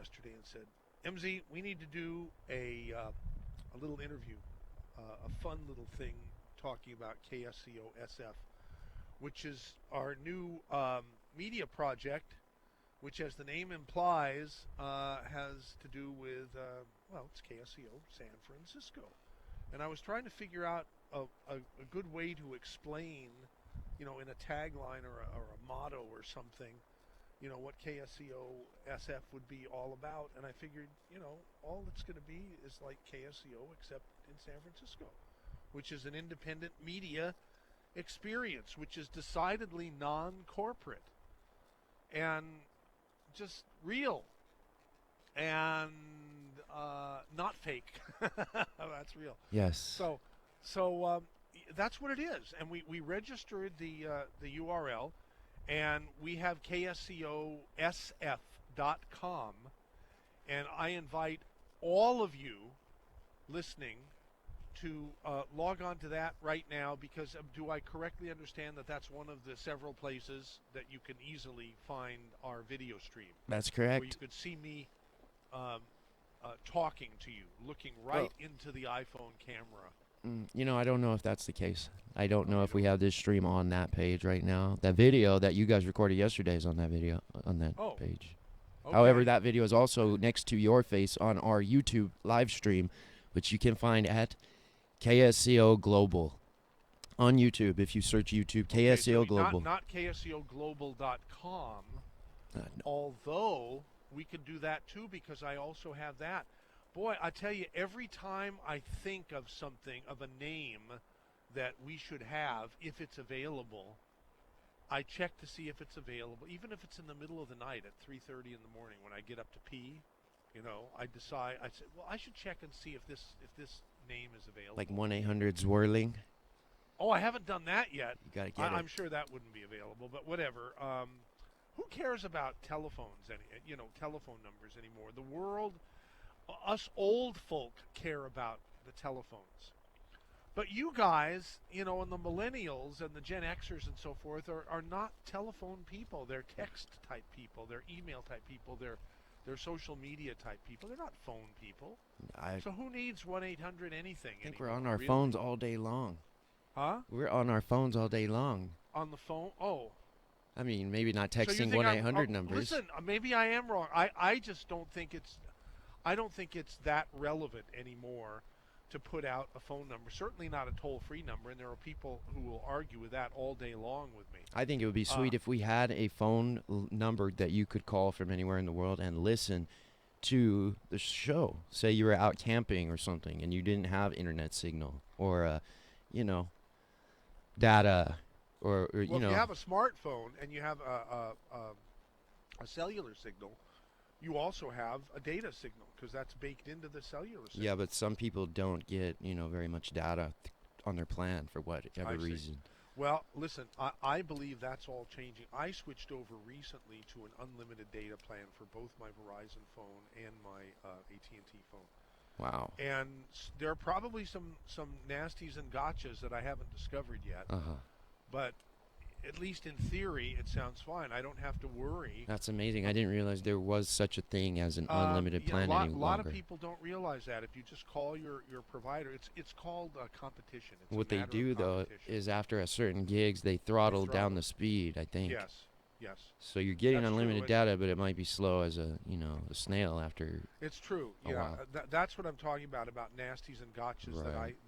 yesterday and said, "MZ, we need to do a little interview, a fun little thing talking about KSCO SF, which is our new media project, which, as the name implies, has to do with, well, it's KSCO San Francisco." And I was trying to figure out a good way to explain, in a tagline or a motto or something, what KSCO SF would be all about. And I figured, all it's going to be is like KSCO except in San Francisco, which is an independent media experience, which is decidedly non-corporate and just real and not fake. That's real. Yes. So that's what it is. And we registered the URL, and we have kscosf.com, and I invite all of you listening to log on to that right now, because do I correctly understand that that's one of the several places that you can easily find our video stream? That's correct. Where you could see me talking to you, looking right into the iPhone camera. I don't know if that's the case. I don't know if we have this stream on that page right now. That video that you guys recorded yesterday is on that video, on that page. Okay. However, that video is also next to your face on our YouTube live stream, which you can find at KSCO Global on YouTube. If you search YouTube, KSCO Global. Not kscoglobal.com, No. although we could do that too, because I also have that. Boy, I tell you, every time I think of something, of a name that we should have, if it's available, I check to see if it's available, even if it's in the middle of the night at 3:30 in the morning when I get up to pee. I decide. I said, well, I should check and see if this name is available. Like 1-800 Zwirling. Oh, I haven't done that yet. You gotta get it. I'm sure that wouldn't be available, but whatever. Who cares about telephones? Telephone numbers anymore? The world, us old folk care about the telephones. But you guys, and the millennials and the Gen Xers and so forth are not telephone people. They're text type people. They're email type people. They're social media type people. They're not phone people. So who needs 1-800 anything? I think we're on our phones all day long. Huh? We're on our phones all day long. On the phone? Oh. I mean, maybe not texting So 1-800 numbers. Listen, maybe I am wrong. I just don't think it's that relevant anymore to put out a phone number. Certainly not a toll-free number, and there are people who will argue with that all day long with me. I think it would be sweet if we had a phone number that you could call from anywhere in the world and listen to the show. Say you were out camping or something and you didn't have internet signal or, data or if you have a smartphone and you have a cellular signal, you also have a data signal because that's baked into the cellular signal. Yeah, but some people don't get, very much data on their plan for whatever reason. Well, listen, I believe that's all changing. I switched over recently to an unlimited data plan for both my Verizon phone and my AT&T phone. Wow. And there are probably some nasties and gotchas that I haven't discovered yet. But at least in theory, it sounds fine. I don't have to worry. That's amazing. I didn't realize there was such a thing as an unlimited plan any longer. A lot of people don't realize that. If you just call your provider, it's called competition. It's what they do, though, is after a certain gigs, they throttle down the speed, I think. Yes. So you're getting unlimited data, but it might be slow as a snail after. It's true. A while. That's what I'm talking about nasties and gotchas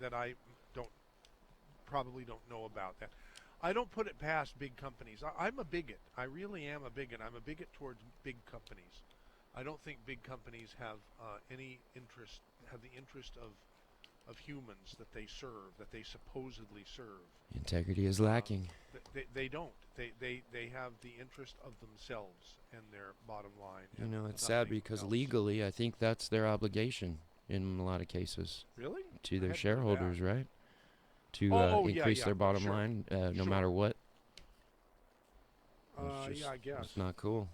that I probably don't know about that. I don't put it past big companies. I'm a bigot. I really am a bigot. I'm a bigot towards big companies. I don't think big companies have the interest of humans that they serve, that they supposedly serve. Integrity is lacking. They don't. They have the interest of themselves and their bottom line. It's sad because legally, I think that's their obligation in a lot of cases. Really? To their shareholders, right? To increase their bottom line, no matter what. I guess. It's not cool.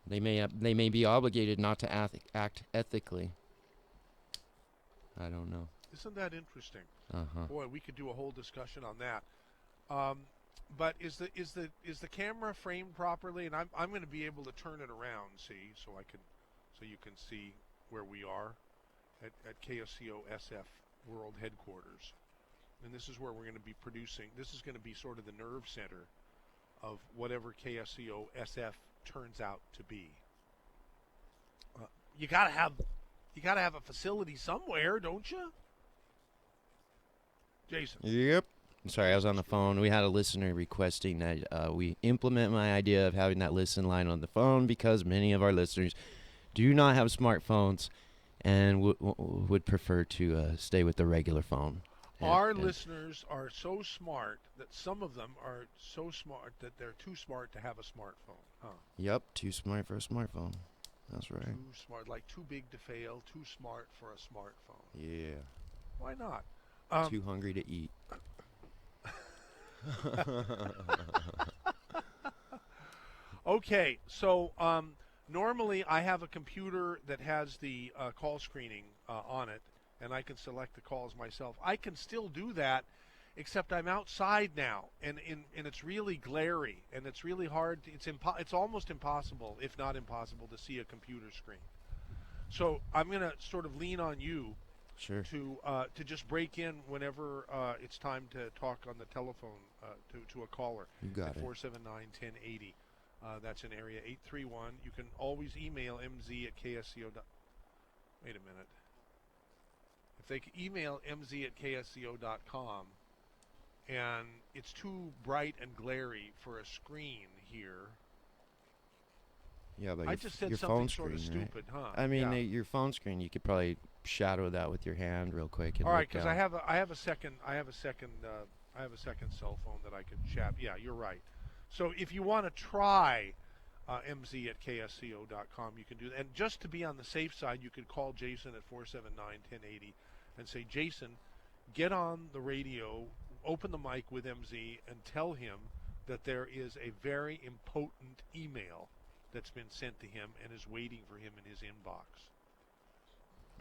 They may be obligated not to act ethically. I don't know. Isn't that interesting? Uh-huh. Boy, we could do a whole discussion on that. but is the camera framed properly? And I'm going to be able to turn it around, see, so you can see where we are at KSCO SF World Headquarters. And this is where we're going to be producing. This is going to be sort of the nerve center of whatever KSCO SF turns out to be. You gotta have a facility somewhere, don't you, Jason? Yep. I'm sorry, I was on the phone. We had a listener requesting that we implement my idea of having that listen line on the phone because many of our listeners do not have smartphones and would prefer to stay with the regular phone. Our listeners are so smart that some of them are so smart that they're too smart to have a smartphone, huh? Yep, too smart for a smartphone. That's right. Too smart, like too big to fail, too smart for a smartphone. Yeah. Why not? Too hungry to eat. Okay, so normally I have a computer that has the call screening on it, and I can select the calls myself. I can still do that, except I'm outside now, and it's really glary, and it's really hard. It's almost impossible, if not impossible, to see a computer screen. So I'm going to sort of lean on you Sure. to just break in whenever it's time to talk on the telephone to a caller. You got at it. 479-1080. That's in area 831. You can always email mz@ksco. Wait a minute. If they could email mz@ksco.com, and it's too bright and glary for a screen here. Yeah, but I just said your something phone sort of screen, right? stupid, huh? I mean, Yeah. your phone screen, you could probably shadow that with your hand real quick. And All right, look because down. I have a second cell phone that I could chat. Yeah, you're right. So if you want to try mz@ksco.com, you can do that. And just to be on the safe side, you could call Jason at 479-1080 and say, Jason, get on the radio, open the mic with MZ, and tell him that there is a very important email that's been sent to him and is waiting for him in his inbox.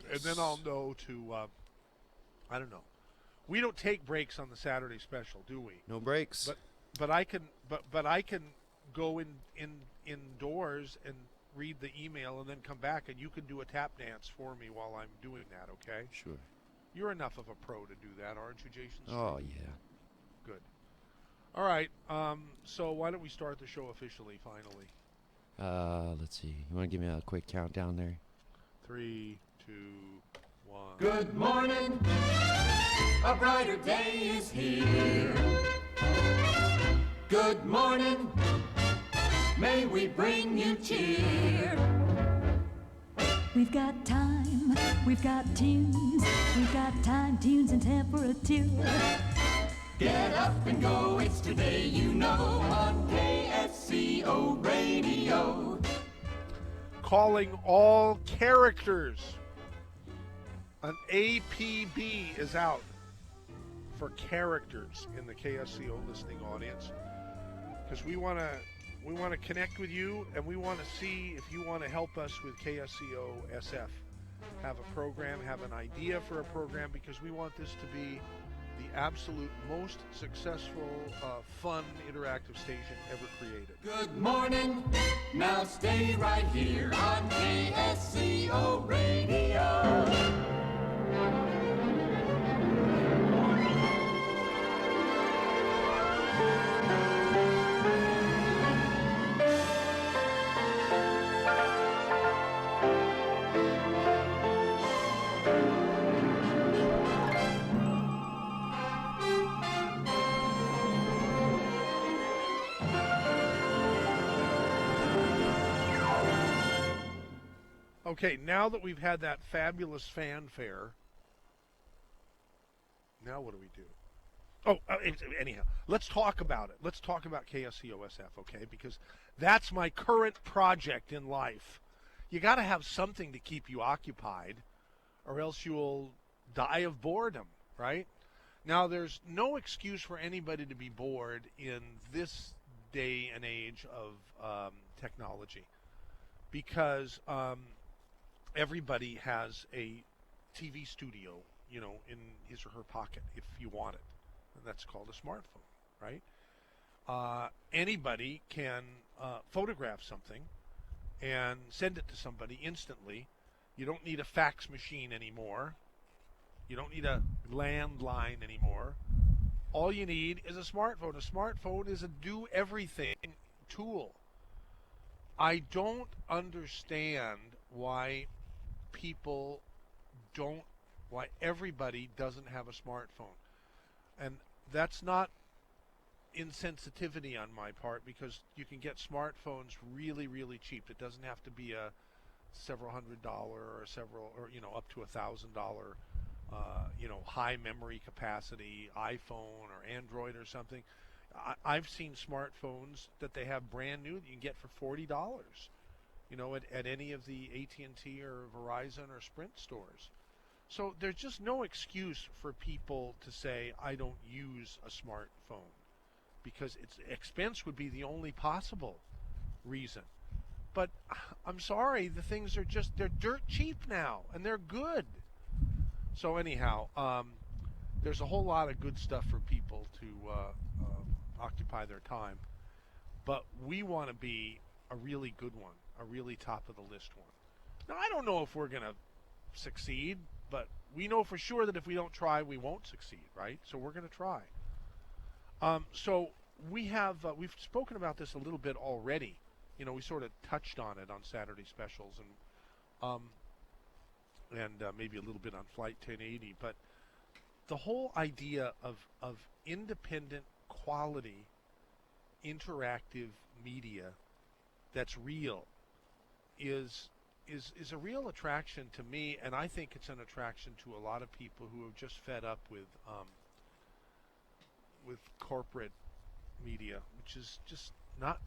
And then I'll know to, I don't know. We don't take breaks on the Saturday special, do we? No breaks. But I can go indoors and read the email and then come back, and you can do a tap dance for me while I'm doing that, okay? Sure. You're enough of a pro to do that, aren't you, Jason? Oh yeah. Good. All right. So why don't we start the show officially? Finally. Let's see. You want to give me a quick countdown there? 3, 2, 1. Good morning, a brighter day is here. Good morning, may we bring you cheer. We've got time, we've got tunes, we've got time, tunes, and temperature. Get up and go, it's today you know on KSCO Radio. Calling all characters. An APB is out for characters in the KSCO listening audience, because we want to connect with you, and we want to see if you want to help us with KSCO SF. Have a program, have an idea for a program, because we want this to be the absolute most successful, fun, interactive station ever created. Good morning, now stay right here on KSCO Radio. Okay, now that we've had that fabulous fanfare, now what do we do? Oh, anyhow, let's talk about it. Let's talk about KSCO-SF, okay? Because that's my current project in life. You got to have something to keep you occupied, or else you'll die of boredom, right? Now, there's no excuse for anybody to be bored in this day and age of technology, because everybody has a TV studio, in his or her pocket if you want it. And that's called a smartphone, right? Anybody can photograph something and send it to somebody instantly. You don't need a fax machine anymore. You don't need a landline anymore. All you need is a smartphone. A smartphone is a do everything tool. I don't understand why people don't, why everybody doesn't have a smartphone. And that's not insensitivity on my part, because you can get smartphones really, really cheap. It doesn't have to be a several $100 or up to $1,000 high memory capacity iPhone or Android or something. I've seen smartphones that they have brand new that you can get for $40, at any of the AT&T or Verizon or Sprint stores. So there's just no excuse for people to say, I don't use a smartphone, because its expense would be the only possible reason. But I'm sorry, the things are they're dirt cheap now, and they're good. So anyhow, there's a whole lot of good stuff for people to occupy their time. But we want to be a really good one, a really top of the list one. Now, I don't know if we're going to succeed, but we know for sure that if we don't try, we won't succeed, right? So we're going to try. So we've spoken about this a little bit already. We sort of touched on it on Saturday specials and maybe a little bit on Flight 1080. But the whole idea of independent, quality, interactive media that's real is a real attraction to me, and I think it's an attraction to a lot of people who are just fed up with corporate media, which is just not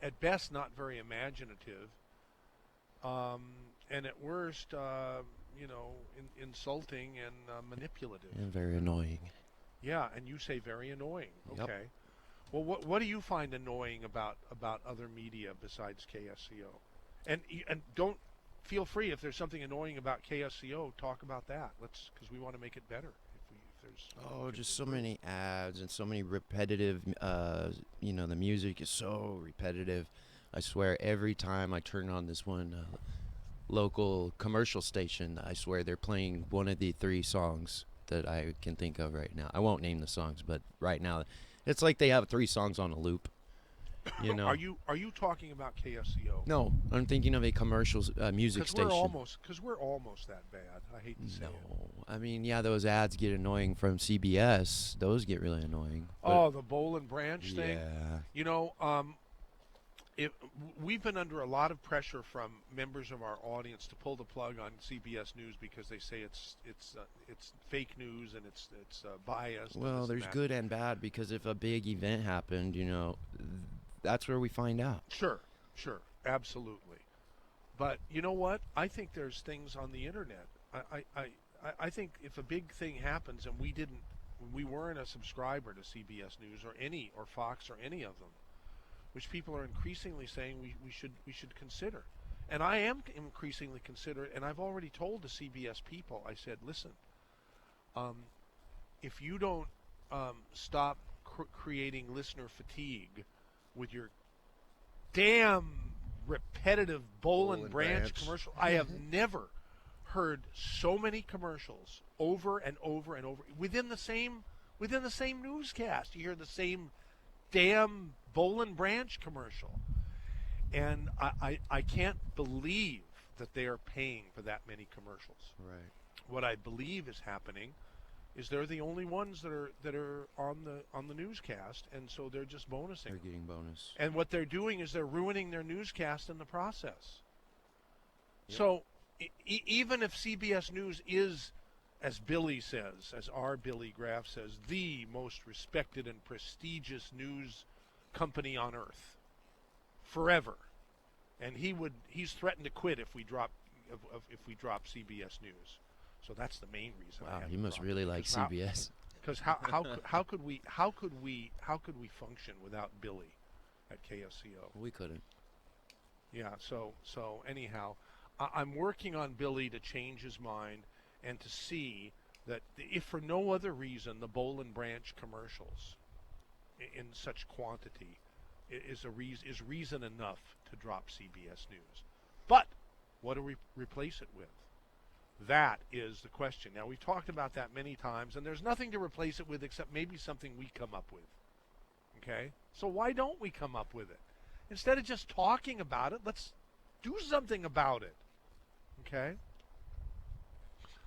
at best not very imaginative, and at worst, insulting and manipulative and very annoying. Yeah, and you say very annoying. Yep. Okay. Well, what do you find annoying about other media besides KSCO? And don't feel free, if there's something annoying about KSCO, talk about that. Because we want to make it better. Just so many ads and so many repetitive. The music is so repetitive. I swear, every time I turn on this one local commercial station, I swear they're playing one of the 3 songs that I can think of right now. I won't name the songs, but right now, it's like they have 3 songs on a loop. Are you talking about KSCO? No, I'm thinking of a commercial music station. Because we're almost that bad. I hate to say it. No, I mean, yeah, those ads get annoying from CBS. Those get really annoying. Oh, the Bowl and Branch thing. Yeah. We've been under a lot of pressure from members of our audience to pull the plug on CBS News because they say it's fake news and it's biased. Well, there's good and bad, because if a big event happened, that's where we find out. Sure, absolutely. But you know what? I think there's things on the internet. I think if a big thing happens and we weren't a subscriber to CBS News or Fox or any of them, which people are increasingly saying we should consider. And I am increasingly considerate, and I've already told the CBS people, I said, listen, if you don't stop creating listener fatigue with your damn repetitive Bowl and Branch commercial, I have never heard so many commercials over and over and over within the same newscast. You hear the same damn Bowl and Branch commercial, and I can't believe that they are paying for that many commercials. Right. What I believe is happening is they're the only ones that are on the newscast, and so they're just bonusing. They're getting bonus. And what they're doing is they're ruining their newscast in the process. Yep. So even if CBS News is, as Billy says, as our Billy Graff says, the most respected and prestigious news company on earth forever, and he's threatened to quit if we drop CBS News. So that's the main reason. Wow, he must really like CBS. Because how could we function without Billy at KSCO? We couldn't. Yeah. So anyhow, I'm working on Billy to change his mind and to see that if for no other reason, the Bowl and Branch commercials in such quantity is reason enough to drop CBS News. But what do we replace it with? That is the question. Now, we've talked about that many times, and there's nothing to replace it with except maybe something we come up with. Okay? So why don't we come up with it? Instead of just talking about it, let's do something about it. Okay?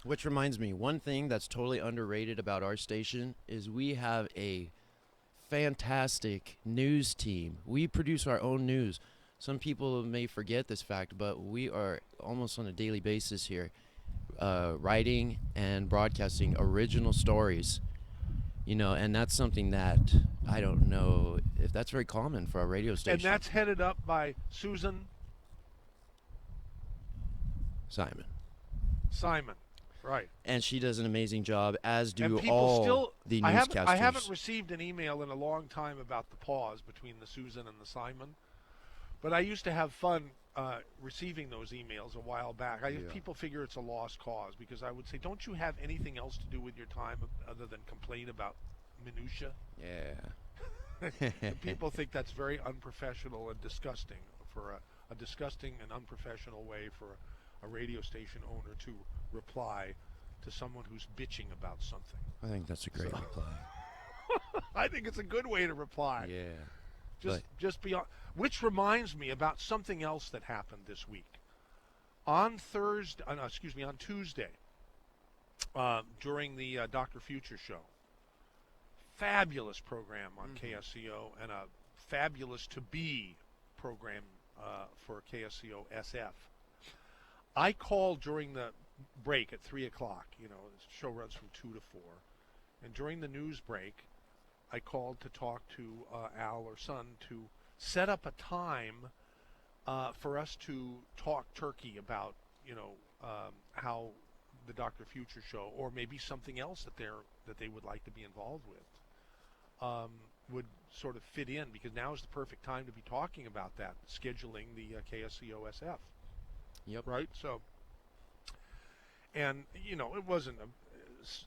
Which reminds me, one thing that's totally underrated about our station is we have a fantastic news team. We produce our own news. Some people may forget this fact, but we are almost on a daily basis here writing and broadcasting original stories. And that's something that I don't know if that's very common for a radio station. And that's headed up by Susan Simon. Right. And she does an amazing job, as do and people all still, the I newscasters. haven't received an email in a long time about the pause between the Susan and the Simon, but I used to have fun receiving those emails a while back. People figure it's a lost cause because I would say, don't you have anything else to do with your time other than complain about minutia? Yeah. People think that's very unprofessional and disgusting for a disgusting and unprofessional way for a radio station owner to reply to someone who's bitching about something. I think that's a great reply. I think it's a good way to reply. Yeah. Just beyond. Which reminds me about something else that happened this week. On Tuesday, during the Dr. Future show, fabulous program on KSCO and a fabulous to be program for KSCO SF. I called during the break at 3 o'clock. The show runs from 2 to 4. And during the news break, I called to talk to Al or Son to set up a time for us to talk turkey about, how the Dr. Future show, or maybe something else that they would like to be involved with, would sort of fit in, because now is the perfect time to be talking about that, scheduling the KSCO SF. Yep. Right? So, and, it wasn't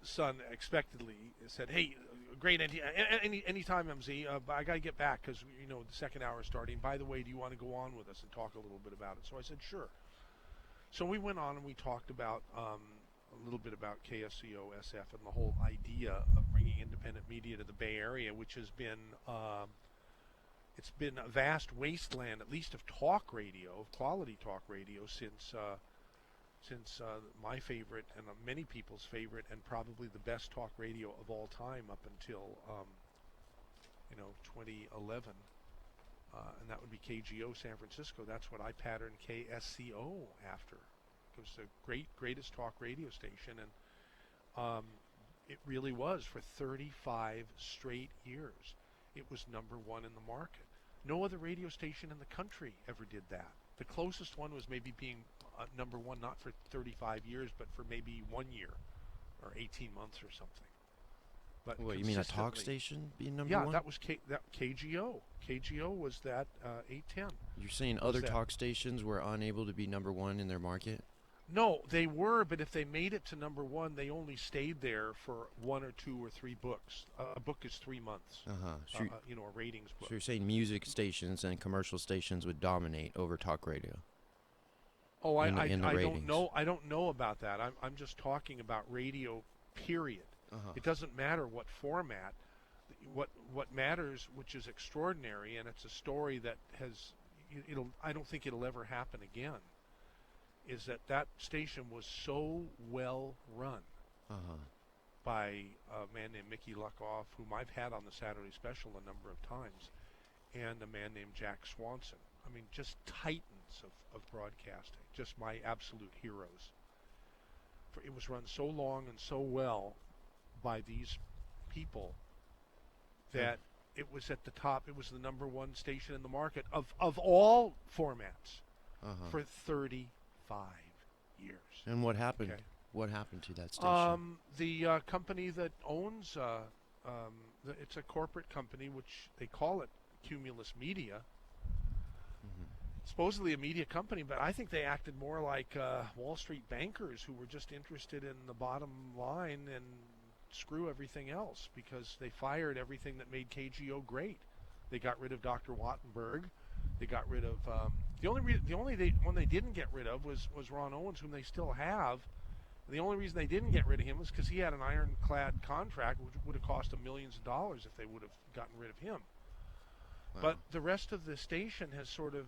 Son expectedly said, hey, great idea, anytime, MZ, but I got to get back because, the second hour is starting. By the way, do you want to go on with us and talk a little bit about it? So I said, sure. So we went on and we talked about a little bit about KSCO SF and the whole idea of bringing independent media to the Bay Area, which has been it's been a vast wasteland, at least of talk radio, of quality talk radio, since my favorite and many people's favorite and probably the best talk radio of all time up until 2011, and that would be KGO San Francisco. That's what I patterned KSCO after. It was the greatest talk radio station, and it really was for 35 straight years. It was number one in the market. No other radio station in the country ever did that. The closest one was maybe being number one, not for 35 years, but for maybe 1 year or 18 months or something. But what, you mean a talk station being number one? Yeah, that was KGO. KGO was that 810. You're saying other talk stations were unable to be number one in their market? No, they were, but if they made it to number one, they only stayed there for 1 or 2 or 3 books. A book is 3 months. So a ratings book. So you're saying music stations and commercial stations would dominate over talk radio? Oh, I don't know. I don't know about that. I'm just talking about radio. Period. It doesn't matter what format. What matters, which is extraordinary, and it's a story that has. I don't think it'll ever happen again. Is that station was so well run by a man named Mickey Luckoff, whom I've had on the Saturdaqy Special a number of times, and a man named Jack Swanson. I mean, just titans of broadcasting, just my absolute heroes. It was run so long and so well by these people that it was at the top. It was the number one station in the market of all formats for 35 years. And what happened? Okay. What happened to that station? The company that owns it's a corporate company, which they call it Cumulus Media. Supposedly a media company, but I think they acted more like Wall Street bankers who were just interested in the bottom line and screw everything else because they fired everything that made KGO great. They got rid of Dr. Wattenberg. They got rid of one they didn't get rid of was Ron Owens, whom they still have. The only reason they didn't get rid of him was because he had an ironclad contract, which would have cost them millions of dollars if they would have gotten rid of him. Wow. But the rest of the station has sort of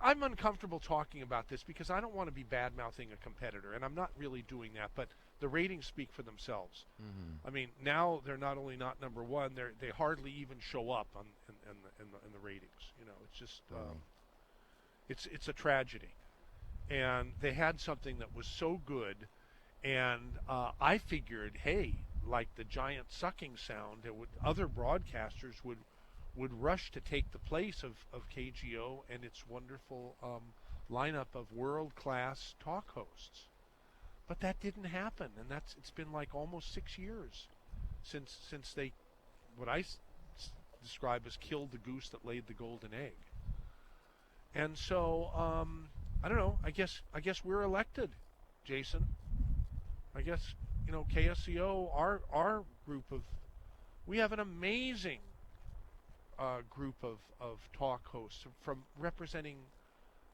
I'm uncomfortable talking about this because I don't want to be bad-mouthing a competitor, and I'm not really doing that, but the ratings speak for themselves. Mm-hmm. I mean, now they're not only not number one, they hardly even show up in the ratings. You know, it's just it's a tragedy. And they had something that was so good, and I figured, hey, like the giant sucking sound, other broadcasters would rush to take the place of KGO and its wonderful lineup of world-class talk hosts. But that didn't happen, and it's been like almost 6 years since they, what I describe as killed the goose that laid the golden egg. And so I don't know. I guess we're elected, Jason. I guess KSCO, our group of, we have an amazing group of talk hosts from representing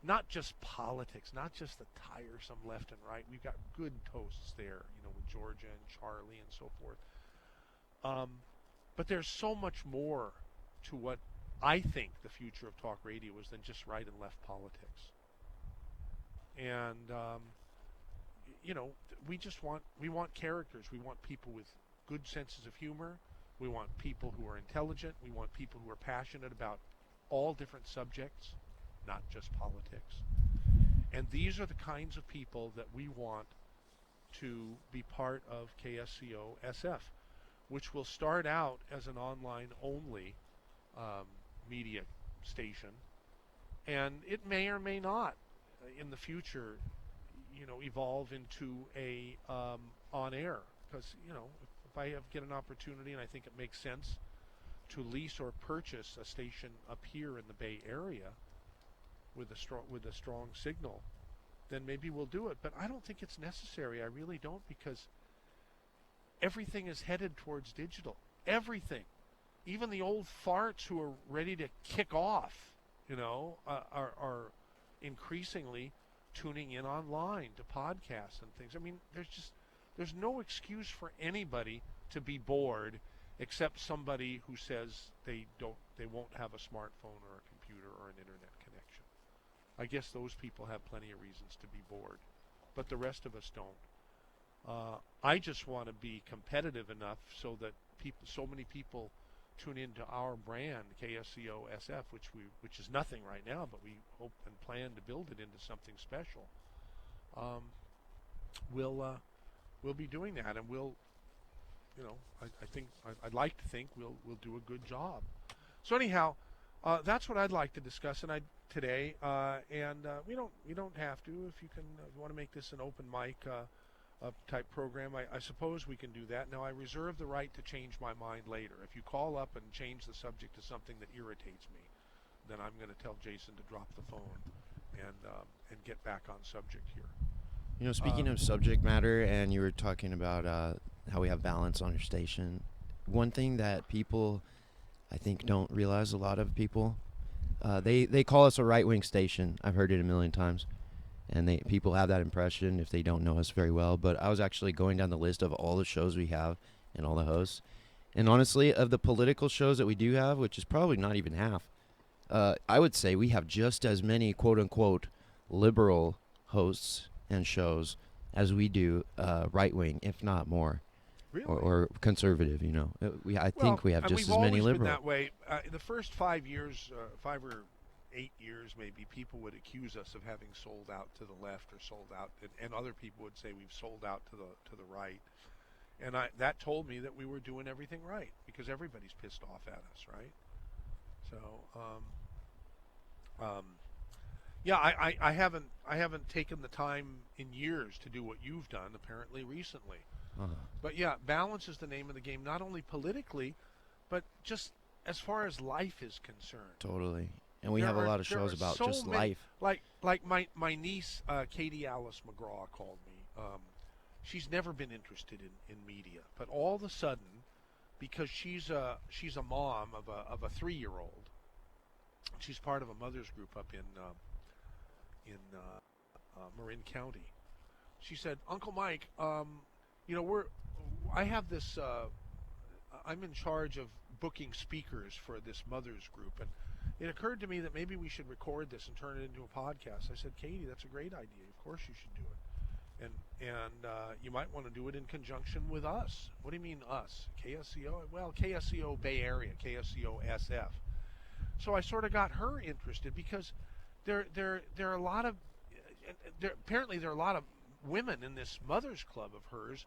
not just politics, not just the tiresome left and right. We've got good hosts there, with Georgia and Charlie and so forth. But there's so much more to what I think the future of talk radio is than just right and left politics. And we want characters. We want people with good senses of humor. We want people who are intelligent. We want people who are passionate about all different subjects, not just politics. And these are the kinds of people that we want to be part of KSCO SF, which will start out as an online-only media station, and it may or may not in the future, evolve into a on-air, because if I get an opportunity and I think it makes sense to lease or purchase a station up here in the Bay Area with a strong signal, then maybe we'll do it. But I don't think it's necessary. I really don't, because everything is headed towards digital. Everything. Even the old farts who are ready to kick off, are increasingly tuning in online to podcasts and things. I mean, there's no excuse for anybody to be bored except somebody who says they won't have a smartphone or a computer or an internet connection. I guess those people have plenty of reasons to be bored, but the rest of us don't. I just want to be competitive enough so that so many people tune into our brand, KSCO SF, which is nothing right now, but we hope and plan to build it into something special. We'll be doing that, and I'd like to think we'll do a good job. So anyhow, that's what I'd like to discuss today, and we don't have to. If you want to make this an open mic type program, I suppose we can do that. Now, I reserve the right to change my mind later. If you call up and change the subject to something that irritates me, then I'm going to tell Jason to drop the phone and get back on subject here. Speaking of subject matter, and you were talking about how we have balance on your station, one thing that people, I think, don't realize, a lot of people, they call us a right-wing station. I've heard it a million times. And people have that impression if they don't know us very well. But I was actually going down the list of all the shows we have and all the hosts. And honestly, of the political shows that we do have, which is probably not even half, I would say we have just as many quote-unquote liberal hosts and shows as we do right-wing, if not more. Really? Or conservative, I think we have just as many liberal. We've always been that way. The first 5 years, 5 or 8 years maybe, people would accuse us of having sold out to the left or sold out, and other people would say we've sold out to the right. And that told me that we were doing everything right, because everybody's pissed off at us, right? So, I haven't taken the time in years to do what you've done, apparently recently. Uh-huh. But yeah, balance is the name of the game, not only politically, but just as far as life is concerned. Totally. And we have a lot of shows about so just many, life. Like my niece, Katie Alice McGraw, called me she's never been interested in media, but all of a sudden, because she's a mom of a 3-year-old, she's part of a mother's group up in Marin County. She said, Uncle Mike, you know, I have this. I'm in charge of booking speakers for this mother's group, and it occurred to me that maybe we should record this and turn it into a podcast. I said, Katie, that's a great idea. Of course you should do it. And you might want to do it in conjunction with us. What do you mean us? KSCO? Well, KSCO Bay Area, KSCO SF. So I sort of got her interested because there are a lot of apparently there are a lot of women in this mother's club of hers.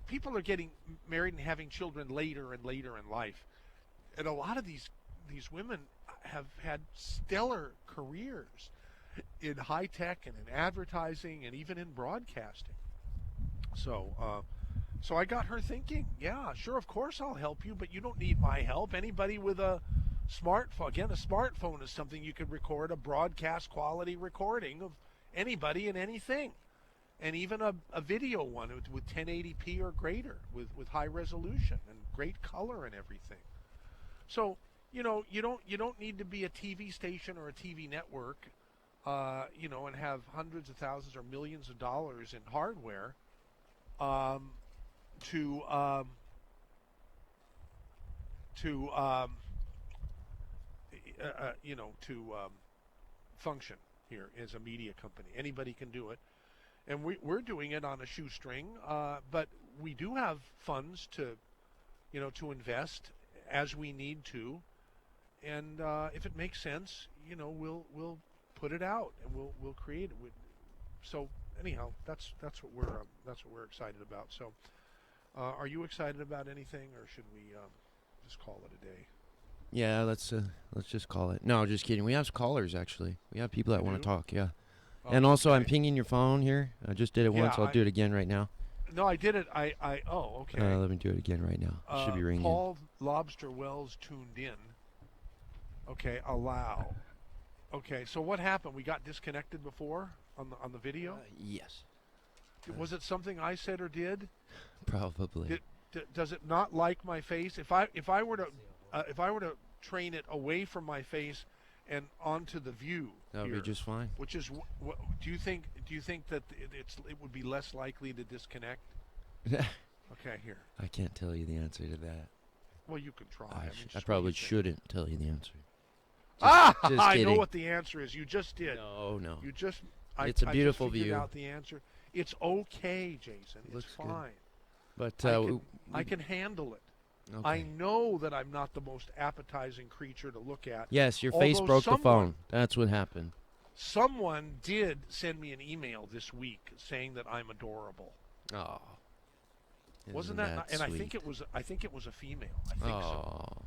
People are getting married and having children later and later in life, and a lot of these women have had stellar careers in high tech and in advertising and even in broadcasting. So so I got her thinking, yeah, sure, of course I'll help you, but you don't need my help. Anybody with a smartphone, again, a smartphone is something you could record a broadcast quality recording of anybody and anything. And even a video one with 1080p or greater, with high resolution and great color and everything. So, you know, you don't need to be a TV station or a TV network, you know, and have hundreds of thousands or millions of dollars in hardware to function here as a media company. Anybody can do it. And we're doing it on a shoestring, but we do have funds to, you know, to invest as we need to, and if it makes sense, you know, we'll put it out and we'll create it. So anyhow, that's what we're excited about. So, are you excited about anything, or should we just call it a day? Yeah, let's just call it. No, just kidding. We have callers actually. We have people that want to talk. Yeah. Oh, And also, okay. I'm pinging your phone here. I just did it once. I'll do it again right now. No, I did it. Oh, okay. Let me do it again right now. It should be ringing. Paul Lobster Wells tuned in. Okay, allow. Okay, so what happened? We got disconnected before on the video? Yes. Was it something I said or did? Probably. Does it not like my face? If I were to train it away from my face and onto the view, that would be just fine. Which is, do you think that it would be less likely to disconnect? Okay, here. I can't tell you the answer to that. Well, you can try. I probably shouldn't tell you the answer. Just I kidding. know what the answer is. You just did. No. You just. It's a beautiful I just figured view. out the answer. It's okay, Jason. Looks it's good. fine. But I can handle it. Okay. I know that I'm not the most appetizing creature to look at. Yes, your face broke the phone. That's what happened. Someone did send me an email this week saying that I'm adorable. Oh. Wasn't that? And sweet? I think it was a female. I think so. Oh.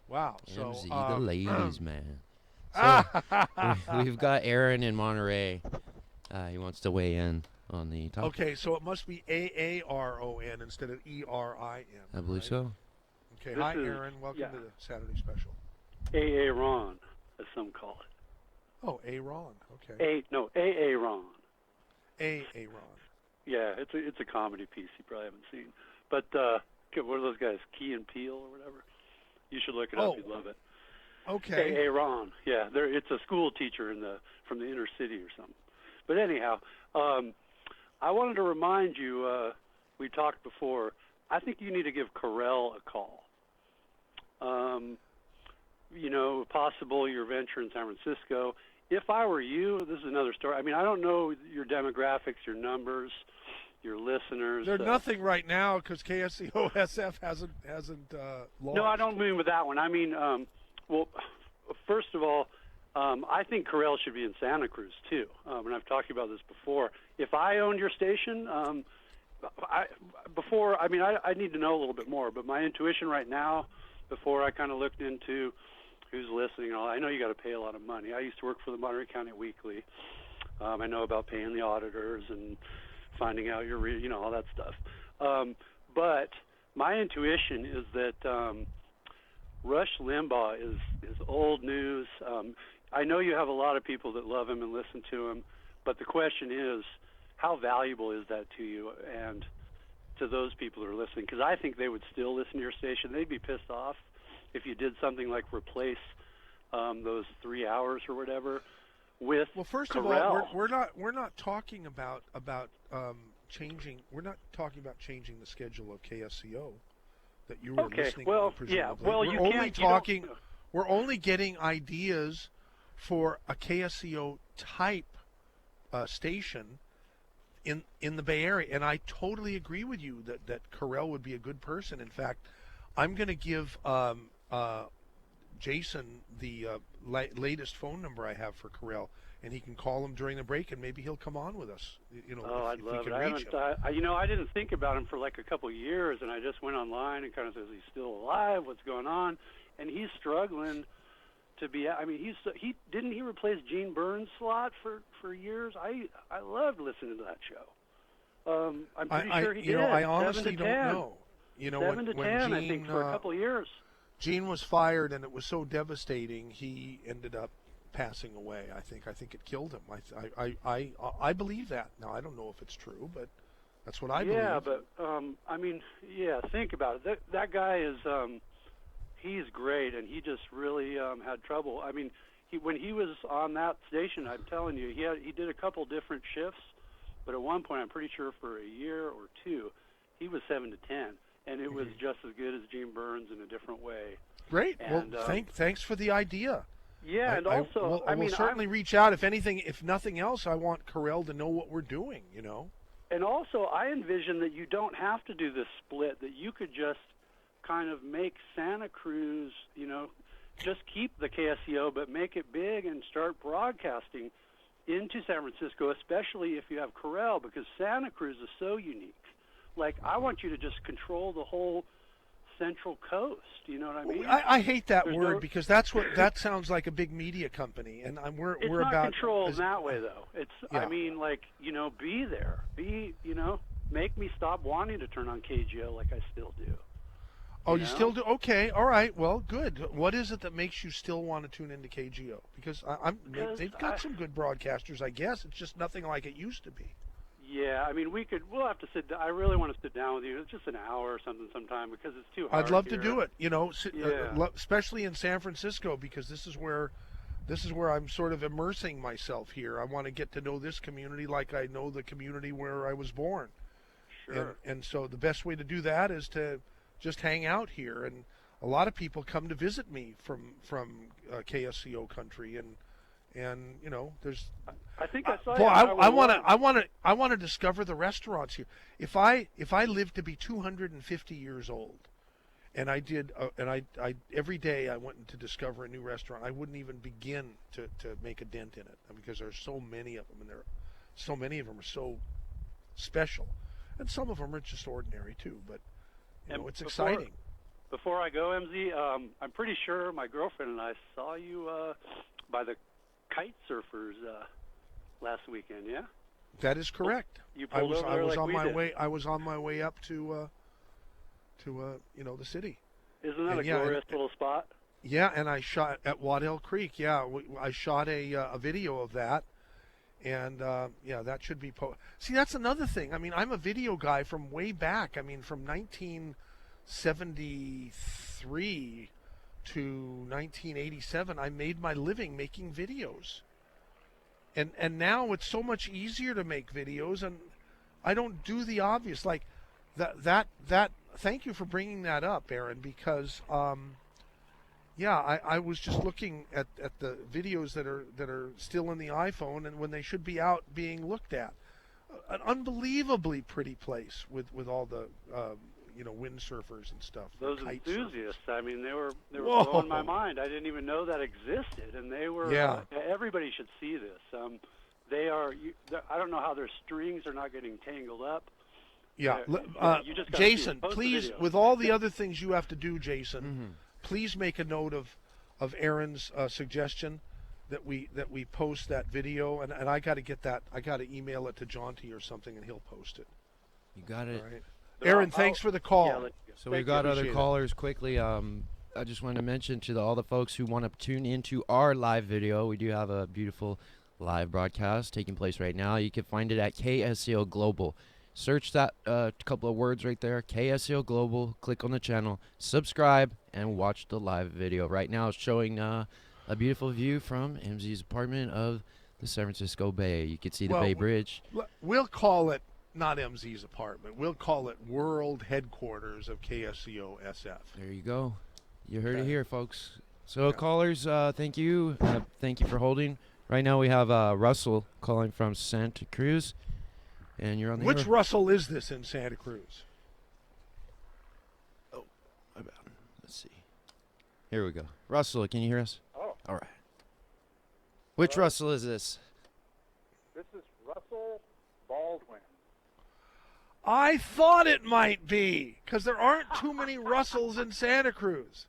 Wow. So MZ, the ladies, man. So we've got Aaron in Monterey. He wants to weigh in on the topic. Okay, so it must be AARON instead of ERIN. I believe so. Okay, This hi is- Aaron. Welcome to the Saturday Special. Aaron, as some call it. Oh, Aaron. Okay. Aaron. Aaron. Yeah, it's a comedy piece you probably haven't seen. But what are those guys, Key and Peele or whatever? You should look it up. You'd love it. Okay. Aaron. Yeah, it's a school teacher from the inner city or something. But anyhow, I wanted to remind you. We talked before. I think you need to give Carell a call. You know, possible your venture in San Francisco. If I were you, this is another story. I mean, I don't know your demographics, your numbers, your listeners. They're nothing right now because KSCO SF hasn't launched. No, I don't mean with that one. I mean, well, first of all, I think Carell should be in Santa Cruz too. And I've talked about this before. If I owned your station, I need to know a little bit more. But my intuition right now, before I kind of looked into who's listening and all, I know you got to pay a lot of money. I used to work for the Monterey County Weekly. I know about paying the auditors and finding out all that stuff. But my intuition is that Rush Limbaugh is old news. I know you have a lot of people that love him and listen to him, but the question is, how valuable is that to you and to those people who are listening? Because I think they would still listen to your station. They'd be pissed off if you did something like replace those 3 hours or whatever with Well, first Carell. of all, we're not talking about changing. We're not talking about changing the schedule of KSCO that you were listening well, to, presumably. yeah. Well, we're you only can't. talking. We're only getting ideas for a KSCO type station in the Bay Area, and I totally agree with you that Carell would be a good person. In fact, I'm going to give Jason the latest phone number I have for Carell, and he can call him during the break, and maybe he'll come on with us. I'd if love we it. can I reach haven't. him. I didn't think about him for like a couple of years, and I just went online and kind of says he's still alive. What's going on? And he's struggling to be. I mean, he didn't he replace Gene Burns' slot for years. I loved listening to that show. I'm pretty sure he did. I honestly 7 to don't 10. know. 7 to 10, I think, for a couple of years. Gene was fired, and it was so devastating. He ended up passing away. I think it killed him. I believe that. Now I don't know if it's true, but that's what I believe. Yeah, but I mean, yeah. Think about it. That guy is he's great, and he just really had trouble. I mean, when he was on that station, I'm telling you, he did a couple different shifts, but at one point, I'm pretty sure for a year or two, he was 7 to 10, and it was just as good as Gene Burns in a different way. Great. And, well, thanks for the idea. Yeah, and also, I will certainly reach out. If nothing else, I want Carell to know what we're doing. And also, I envision that you don't have to do this split. That you could just kind of make Santa Cruz, just keep the KSCO, but make it big and start broadcasting into San Francisco, especially if you have Carell, because Santa Cruz is so unique. Like, I want you to just control the whole Central Coast. You know what I mean? I hate that word because that sounds like a big media company, and we're it's about not control in that way, though. It's I mean, like, be there, make me stop wanting to turn on KGO like I still do. Oh, you still do? Okay, all right. Well, good. What is it that makes you still want to tune into KGO? Because they've got some good broadcasters, I guess. It's just nothing like it used to be. Yeah, I mean, we'll have to sit down. I really want to sit down with you. It's just an hour or something sometime because it's too hard. I'd love here. to do it, especially in San Francisco, because this is where I'm sort of immersing myself here. I want to get to know this community like I know the community where I was born. Sure. And so the best way to do that is to just hang out here. And a lot of people come to visit me from KSCO country, and there's. I think I saw. I want to discover the restaurants here. If I lived to be 250 years old, and I did, I every day I went to discover a new restaurant, I wouldn't even begin to make a dent in it because there's so many of them, and so many of them are so special, and some of them are just ordinary too. But it's exciting. Before I go, MZ, I'm pretty sure my girlfriend and I saw you by the kite surfers last weekend. Yeah, that is correct. You I pulled was over I was like on we my did. way. I was on my way up to the city. Isn't that a glorious little spot? Yeah, and I shot at Waddell Creek. Yeah, I shot a video of that, and that should be. See, that's another thing. I mean, I'm a video guy from way back. I mean, from 1973 to 1987, I made my living making videos. And now it's so much easier to make videos, and I don't do the obvious like that. Thank you for bringing that up, Aaron, because I was just looking at the videos that are still in the iPhone, and when they should be out being looked at. An unbelievably pretty place with all the windsurfers and stuff. Those kite enthusiasts. surfers. I mean, they were Whoa. blowing my mind. I didn't even know that existed, and they were. Yeah. Everybody should see this. They are. I don't know how their strings are not getting tangled up. Yeah. You just gotta Jason, post the please, video. with all the other things you have to do, Jason, please make a note of Aaron's suggestion that we post that video, and I got to get that. I got to email it to Jaunty or something, and he'll post it. You got it. All right. Aaron, thanks for the call. Yeah, So we've Thank got you. other Appreciate it. callers quickly. I just want to mention to all the folks who want to tune into our live video, we do have a beautiful live broadcast taking place right now. You can find it at KSCO Global. Search that couple of words right there, KSCO Global. Click on the channel, subscribe, and watch the live video. Right now it's showing a beautiful view from MZ's apartment of the San Francisco Bay. You can see the Well, Bay Bridge. We'll call it not MZ's apartment. We'll call it world headquarters of KSCO SF. There you go. You heard it Okay. here, folks. So Yeah. callers, thank you. Thank you for holding. Right now we have Russell calling from Santa Cruz. And you're on the Which air. Russell is this in Santa Cruz? Oh, my bad. Let's see. Here we go. Russell, can you hear us? Oh, All right. Which Russell is this? this is Russell Baldwin. I thought it might be, because there aren't too many Russells in Santa Cruz.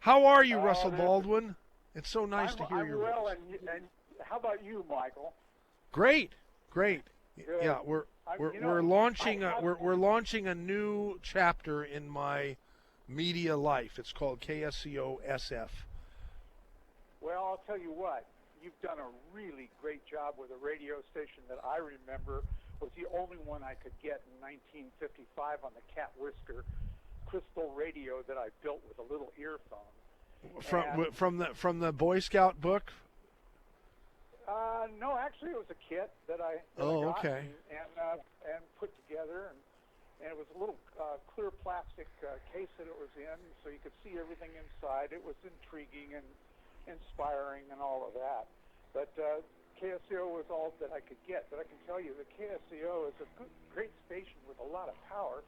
How are you, Russell there's- Baldwin? It's so nice to hear I'm your well, voice. and how about you, Michael? Great, great. Good. Yeah, we're launching we're launching a new chapter in my media life. It's called KSCO SF. Well, I'll tell you what. You've done a really great job with a radio station that I remember was the only one I could get in 1955 on the Cat Whisker crystal radio that I built with a little earphone. From the Boy Scout book. No, actually, it was a kit that I got Okay. and put together, and it was a little clear plastic case that it was in, so you could see everything inside. It was intriguing and inspiring and all of that. But KSCO was all that I could get. But I can tell you that KSCO is a great station with a lot of power,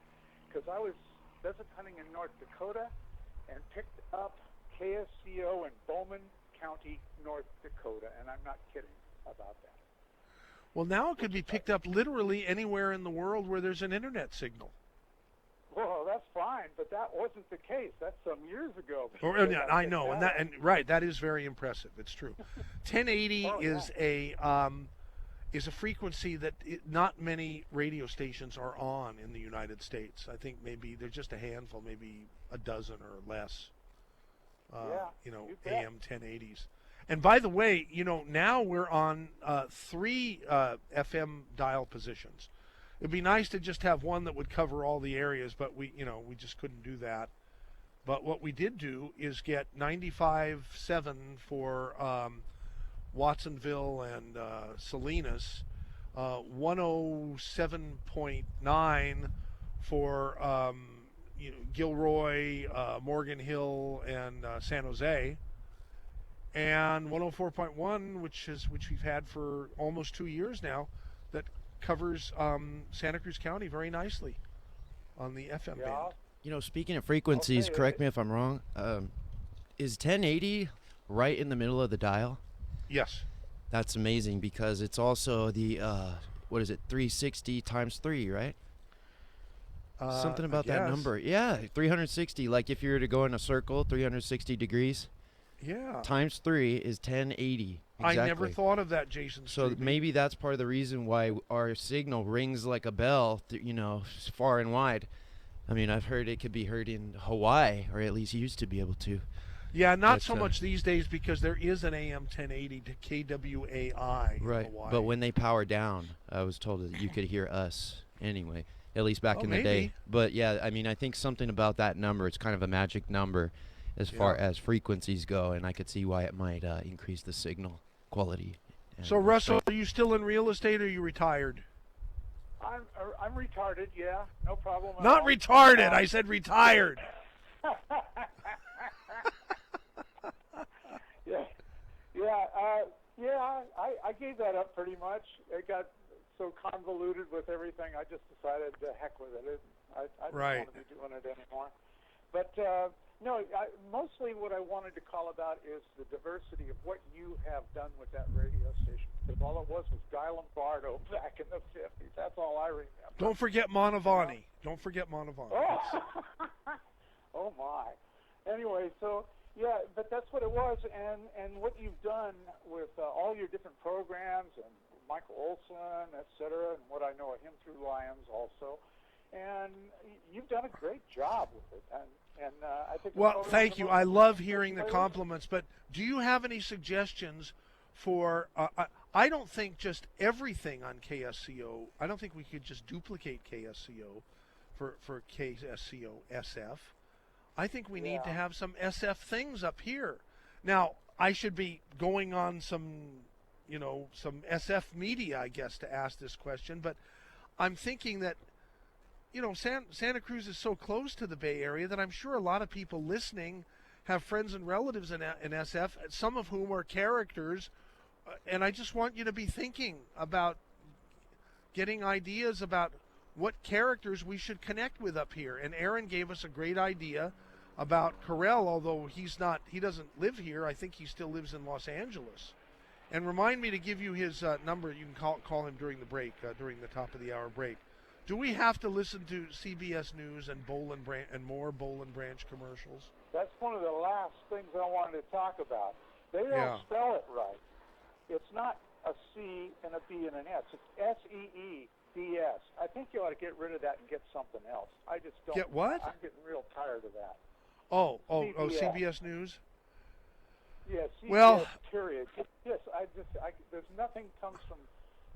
because I was pheasant hunting in North Dakota and picked up KSCO in Bowman County, North Dakota, and I'm not kidding about that. Well, now it could be picked up literally anywhere in the world where there's an internet signal. Well, that's fine, but that wasn't the case. That's some years ago. Yeah, I know, and right, that is very impressive. It's true. 1080 Oh, yeah. is a frequency that not many radio stations are on in the United States. I think maybe there's just a handful, maybe a dozen or less. You bet. AM 1080s. And by the way, now we're on 3 FM dial positions. It'd be nice to just have one that would cover all the areas, but we just couldn't do that. But what we did do is get 95.7 for Watsonville and Salinas, 107.9 for Gilroy, Morgan Hill, and San Jose, and 104.1, which we've had for almost 2 years now, that covers Santa Cruz County very nicely on the FM band. Speaking of frequencies, Okay, correct me if I'm wrong. Is 1080 right in the middle of the dial? Yes. That's amazing, because it's also the 360 times 3, right? Something about that number. Yeah, 360. Like if you were to go in a circle, 360 degrees. Yeah. Times 3 is 1080. Exactly. I never thought of that, Jason. So Strebe. maybe that's part of the reason why our signal rings like a bell, far and wide. I mean, I've heard it could be heard in Hawaii, or at least used to be able to. Yeah, not But, so much these days, because there is an AM 1080 to KWAI in Right. Hawaii. But when they power down, I was told that you could hear us anyway, at least back Oh, in the maybe. day. But yeah, I mean, I think something about that number, it's kind of a magic number as far Yeah. as frequencies go, and I could see why it might increase the signal quality. and So, Russell, strength. are you still in real estate, or are you retired? I'm retarded, yeah, no problem at Not all. retarded. I said retired. I gave that up pretty much. It got so convoluted with everything, I just decided to heck with it. I don't Right. want to be doing it anymore. But no, mostly what I wanted to call about is the diversity of what you have done with that radio station. Because all it was Guy Lombardo back in the 50s. That's all I remember. Don't forget Montavani. Don't forget Montavani. Oh, oh my. Anyway, so yeah, but that's what it was, and what you've done with all your different programs and Michael Olson, et cetera, and what I know of him through Lions also, and you've done a great job with it, and I think. Well, thank you. I love hearing the compliments, but do you have any suggestions for. I don't think just everything on KSCO. I don't think we could just duplicate KSCO for KSCO SF. I think we need to have some SF things up here. Now, I should be going on some SF media, I guess, to ask this question, but I'm thinking that, Santa Cruz is so close to the Bay Area that I'm sure a lot of people listening have friends and relatives in SF, some of whom are characters, and I just want you to be thinking about getting ideas about what characters we should connect with up here. And Aaron gave us a great idea about Carell, although he doesn't live here. I think he still lives in Los Angeles. And remind me to give you his number. You can call him during the break, during the top of the hour break. Do we have to listen to CBS News and more Boll and Branch commercials? That's one of the last things I wanted to talk about. They don't spell it right. It's not a C and a B and an S. It's SEEDS. I think you ought to get rid of that and get something else. I just don't. Get what? I'm getting real tired of that. CBS News? Yeah, CBS, well, period. Yes, there's nothing comes from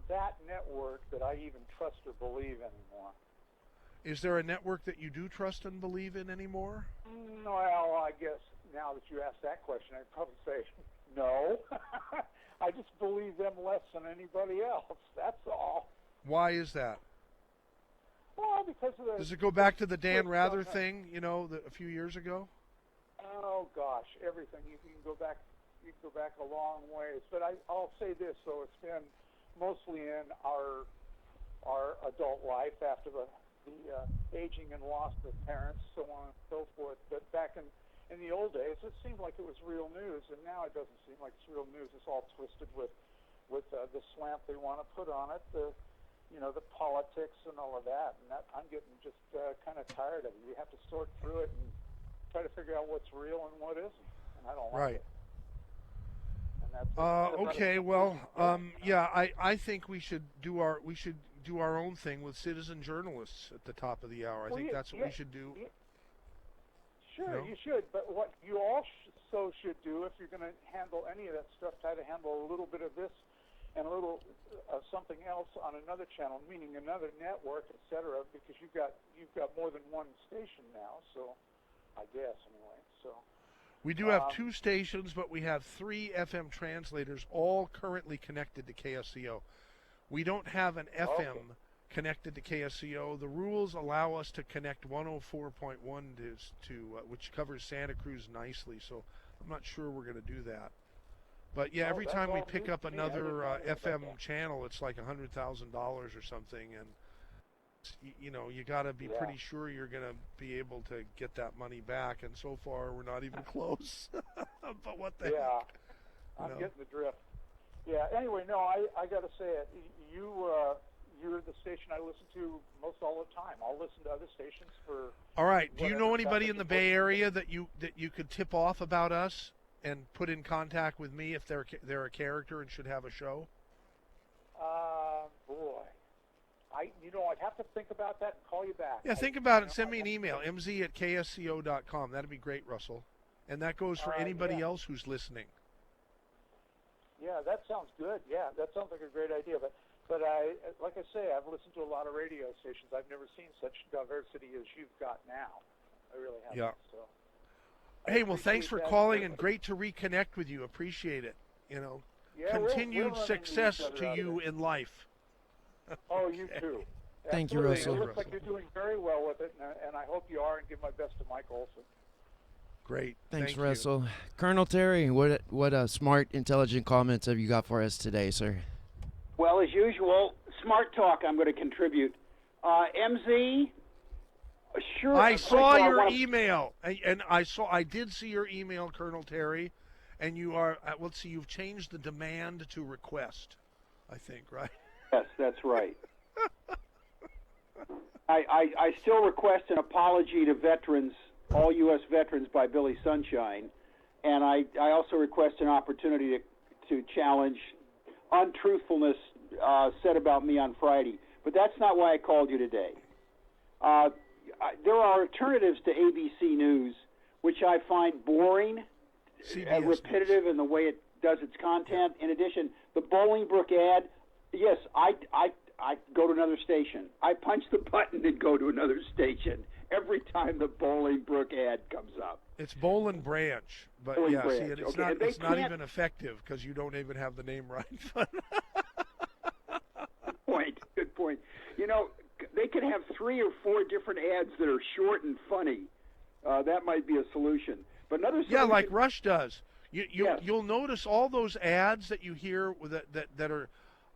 that network that I even trust or believe anymore. Is there a network that you do trust and believe in anymore? Well, I guess now that you asked that question, I'd probably say no. I just believe them less than anybody else. That's all. Why is that? Well, because of the... Does it go back to the Dan Rather thing, a few years ago? Oh gosh, everything. You can go back a long ways. But I'll say this, though, it's been mostly in our adult life after the aging and loss of parents, so on and so forth. But back in the old days, it seemed like it was real news, and now it doesn't seem like it's real news. It's all twisted with the slant they want to put on it, the politics and all of that. And that I'm getting just kind of tired of it. You have to sort through it and try to figure out what's real and what isn't, and I don't like it. And that's okay. Well, I think we should do our own thing with citizen journalists at the top of the hour. I think that's what we should do. Sure, you should. But what you also should do, if you're going to handle any of that stuff, try to handle a little bit of this and a little something else on another channel, meaning another network, etc. Because you've got more than one station now. So, I guess anyway. So. We do have two stations, but we have 3 FM translators, all currently connected to KSCO. We don't have an FM connected to KSCO. The rules allow us to connect 104.1 to which covers Santa Cruz nicely, so I'm not sure we're going to do that. But yeah, every time we pick up another FM channel, it's like $100,000 or something, and you got to be pretty sure you're going to be able to get that money back, and so far we're not even close. But what the heck? I'm getting the drift. Yeah, anyway, no, I got to say it. You're the station I listen to most all the time. I'll listen to other stations for... All right. Do you know anybody in the Bay Area that you could tip off about us and put in contact with me if they're a character and should have a show? Boy. I'd have to think about that and call you back. Yeah, think about it and send me an email, mz@ksco.com. That'd be great, Russell. And that goes for anybody else who's listening. Yeah, that sounds good. Yeah, that sounds like a great idea. But like I say, I've listened to a lot of radio stations. I've never seen such diversity as you've got now. I really haven't. Yeah. So. Hey, well, thanks for calling and great to reconnect with you. Appreciate it. Continued success to you in life. Oh, you too. Thank you, Russell. It looks like you're doing very well with it, and I hope you are, and give my best to Mike Olson. Great. Thanks, Thank Russell. you. Colonel Terry, what smart, intelligent comments have you got for us today, sir? Well, as usual, smart talk I'm going to contribute. MZ, sure. I saw your email, and I did see your email, Colonel Terry, and you are, let's see, you've changed the demand to request, I think, right? Yes, that's right. I still request an apology to veterans, all U.S. veterans, by Billy Sunshine, and I also request an opportunity to challenge untruthfulness said about me on Friday. But that's not why I called you today. There are alternatives to ABC News, which I find boring and repetitive in the way does its content. In addition, the Bolingbrook ad, yes, I go to another station. I punch the button and go to another station every time the Bolingbrook ad comes up. It's Bolin Branch, but Bolin yeah, Branch, see, it's okay, not and they it's not can't- even effective because you don't even have the name right. Good point. You know, they could have 3 or 4 different ads that are short and funny. That might be a solution. But another solution, Yeah, like Rush does. Yes. You'll notice all those ads that you hear that are,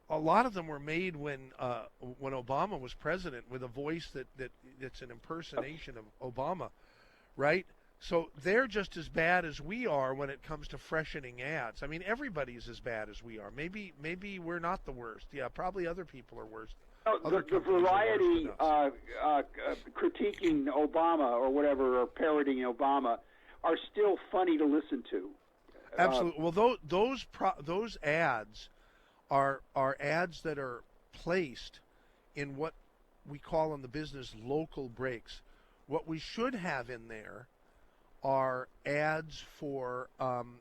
a lot of them were made when Obama was president with a voice that's an impersonation of Obama, right? So they're just as bad as we are when it comes to freshening ads. I mean, everybody's as bad as we are. Maybe we're not the worst. Yeah, probably other people are worse. Other the companies are worse variety than us. critiquing Obama or whatever, or parodying Obama, are still funny to listen to. Absolutely. Well, those ads are ads that are placed in what we call in the business local breaks. What we should have in there are ads for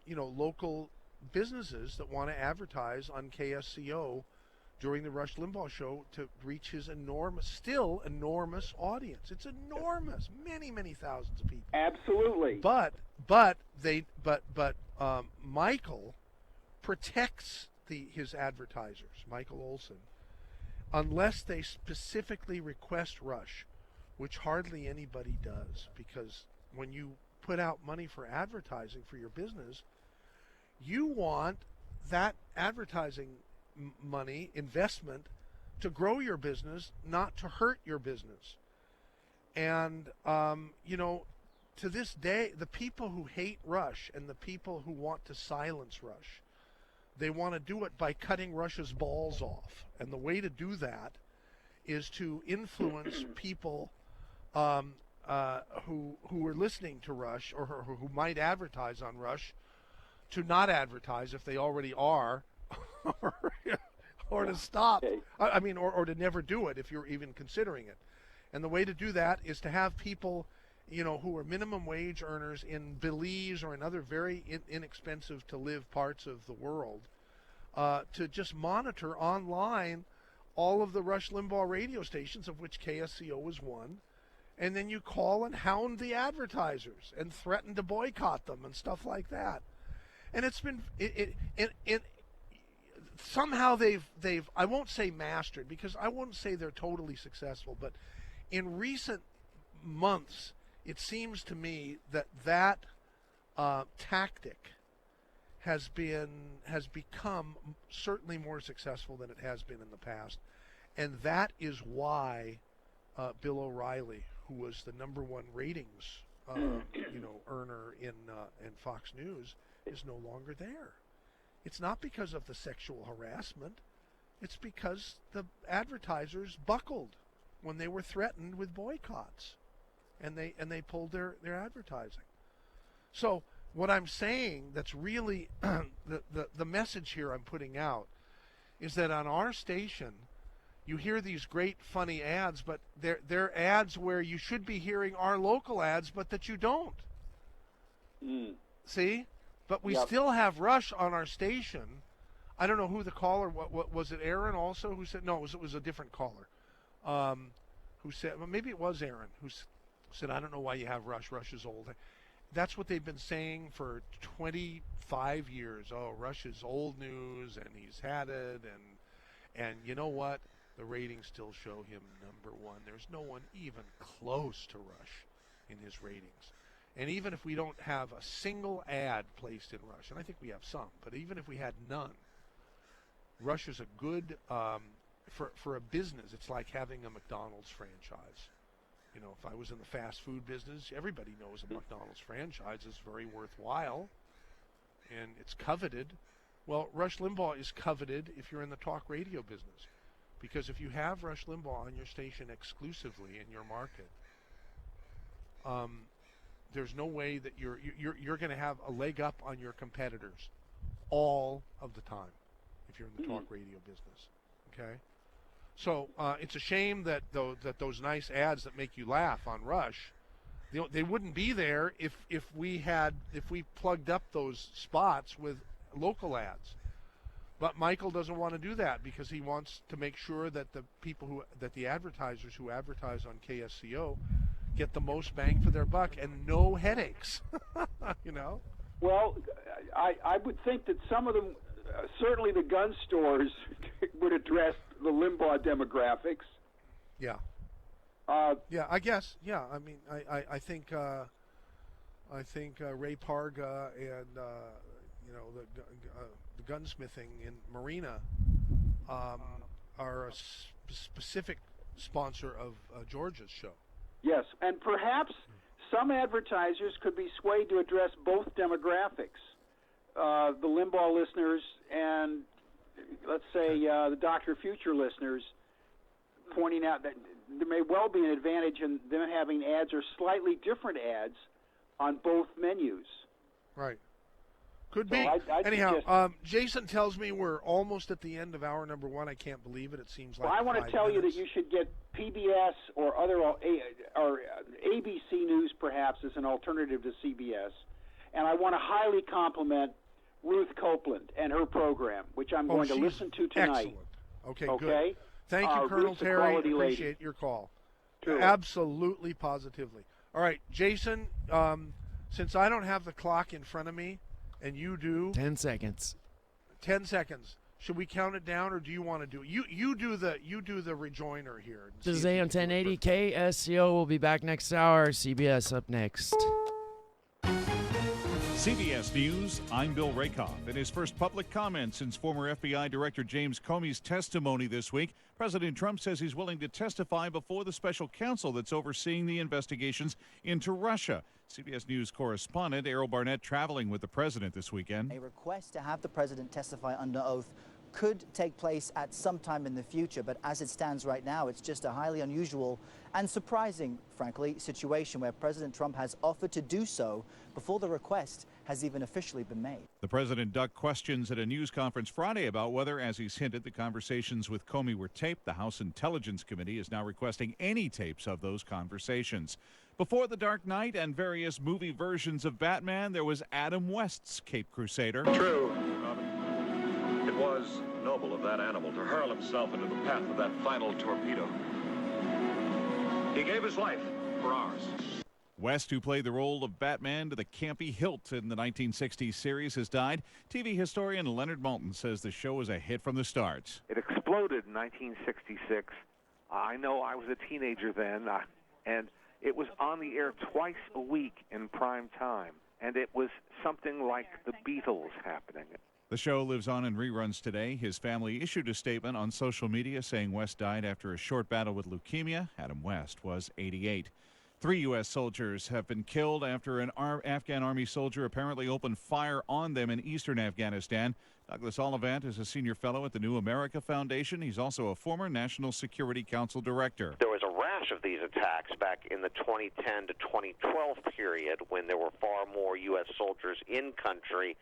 local businesses that want to advertise on KSCO during the Rush Limbaugh show to reach his enormous audience. It's enormous, many thousands of people. Absolutely. But Michael protects his advertisers, Michael Olson, unless they specifically request Rush, which hardly anybody does, because when you put out money for advertising for your business, you want that advertising money, investment, to grow your business, not to hurt your business. And, to this day, the people who hate Rush and the people who want to silence Rush, they want to do it by cutting Rush's balls off. And the way to do that is to influence people who are listening to Rush or who might advertise on Rush to not advertise if they already are, or to stop. I mean, or to never do it if you're even considering it. And the way to do that is to have people, who are minimum wage earners in Belize or in other very inexpensive to live parts of the world, to just monitor online all of the Rush Limbaugh radio stations, of which KSCO is one, and then you call and hound the advertisers and threaten to boycott them and stuff like that. And it's been somehow they've I won't say mastered, because I wouldn't say they're totally successful, but in recent months it seems to me that tactic has become certainly more successful than it has been in the past, and that is why Bill O'Reilly, who was the #1 ratings earner in Fox News, is no longer there. It's not because of the sexual harassment. It's because the advertisers buckled when they were threatened with boycotts, and they pulled their advertising. So what I'm saying, that's really the message here I'm putting out, is that on our station you hear these great funny ads, but they're ads where you should be hearing our local ads, but that you don't. See? But we still have Rush on our station. I don't know who the caller, what was it, Aaron also who said, no, it was a different caller, who said, well, maybe it was Aaron, who said, I don't know why you have Rush. Rush is old. That's what they've been saying for 25 years. Oh, Rush is old news, and he's had it, and you know what? The ratings still show him #1. There's no one even close to Rush in his ratings. And even if we don't have a single ad placed in Rush, and I think we have some, but even if we had none, Rush is a good, for a business, it's like having a McDonald's franchise. If I was in the fast food business, everybody knows a McDonald's franchise is very worthwhile, and it's coveted. Well, Rush Limbaugh is coveted if you're in the talk radio business, because if you have Rush Limbaugh on your station exclusively in your market, there's no way that you're going to have a leg up on your competitors all of the time if you're in the talk radio business. Okay, so it's a shame that those nice ads that make you laugh on Rush, they wouldn't be there if we plugged up those spots with local ads. But Michael doesn't want to do that because he wants to make sure that the advertisers who advertise on KSCO get the most bang for their buck and no headaches. You know? Well, I would think that some of them, certainly the gun stores, would address the Limbaugh demographics. Yeah. Yeah, I guess. Yeah, I mean, I think Ray Parga and the gunsmithing in Marina are a specific sponsor of George's show. Yes, and perhaps some advertisers could be swayed to address both demographics, the Limbaugh listeners and, let's say, the Dr. Future listeners, pointing out that there may well be an advantage in them having ads or slightly different ads on both menus. Right. Could So be. I'd Anyhow, suggest- Jason tells me we're almost at the end of hour number 1. I can't believe it. It seems like Well, I want to 5 tell you that minutes. you should get PBS or other or ABC News perhaps as an alternative to CBS, and I want to highly compliment Ruth Copeland and her program, which I'm going to she's listen to tonight. Excellent. Okay, Okay? good. Thank you, Colonel Ruth's a Terry. quality lady. Appreciate your call. True. Absolutely, positively. All right, Jason, since I don't have the clock in front of me and you do, 10 seconds. 10 seconds. Should we count it down, or do you want to do it? You do the rejoiner here. and see This is if you AM can do it 1080 KSCO. We'll be back next hour. CBS up next. CBS News, I'm Bill Rakoff. In his first public comment since former FBI Director James Comey's testimony this week, President Trump says he's willing to testify before the special counsel that's overseeing the investigations into Russia. CBS News correspondent Errol Barnett traveling with the president this weekend. A request to have the president testify under oath could take place at some time in the future, but as it stands right now, it's just a highly unusual and surprising, frankly, situation where President Trump has offered to do so before the request has even officially been made. The president ducked questions at a news conference Friday about whether, as he's hinted, the conversations with Comey were taped. The House Intelligence Committee is now requesting any tapes of those conversations. Before The Dark Knight and various movie versions of Batman, there was Adam West's Cape Crusader. True. It was noble of that animal to hurl himself into the path of that final torpedo. He gave his life for ours. West, who played the role of Batman to the campy hilt in the 1960s series, has died. TV historian Leonard Maltin says the show was a hit from the start. It exploded in 1966. I know I was a teenager then, and it was on the air twice a week in prime time, and it was something like the Beatles happening. The show lives on in reruns today. His family issued a statement on social media saying West died after a short battle with leukemia. Adam West was 88. 3 U.S. soldiers have been killed after an Afghan army soldier apparently opened fire on them in eastern Afghanistan. Douglas Ollivant is a senior fellow at the New America Foundation. He's also a former National Security Council director. There was a rash of these attacks back in the 2010 to 2012 period when there were far more U.S. soldiers in country.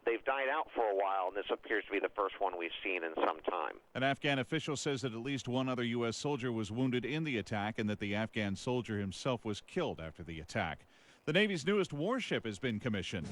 They've died out for a while, and this appears to be the first one we've seen in some time. An Afghan official says that at least one other U.S. soldier was wounded in the attack and that the Afghan soldier himself was killed after the attack. The Navy's newest warship has been commissioned.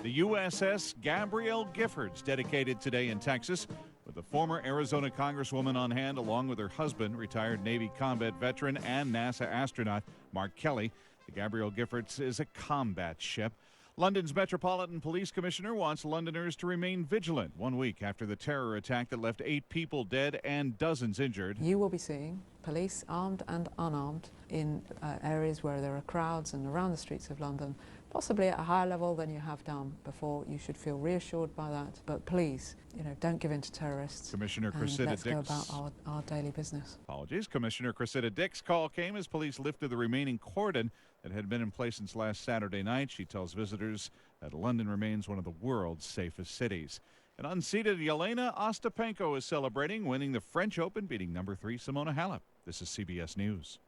The USS Gabrielle Giffords, dedicated today in Texas, with the former Arizona Congresswoman on hand, along with her husband, retired Navy combat veteran and NASA astronaut Mark Kelly. The Gabrielle Giffords is a combat ship. London's Metropolitan Police Commissioner wants Londoners to remain vigilant 1 week after the terror attack that left 8 people dead and dozens injured. You will be seeing police, armed and unarmed, in areas where there are crowds and around the streets of London, possibly at a higher level than you have done before. You should feel reassured by that. But please, don't give in to terrorists. Commissioner and Cressida let's Dix. go about our daily business. Apologies. Commissioner Cressida Dix' call came as police lifted the remaining cordon that had been in place since last Saturday night. She tells visitors that London remains one of the world's safest cities. And unseeded Yelena Ostapenko is celebrating, winning the French Open, beating number 3 Simona Halep. This is CBS News.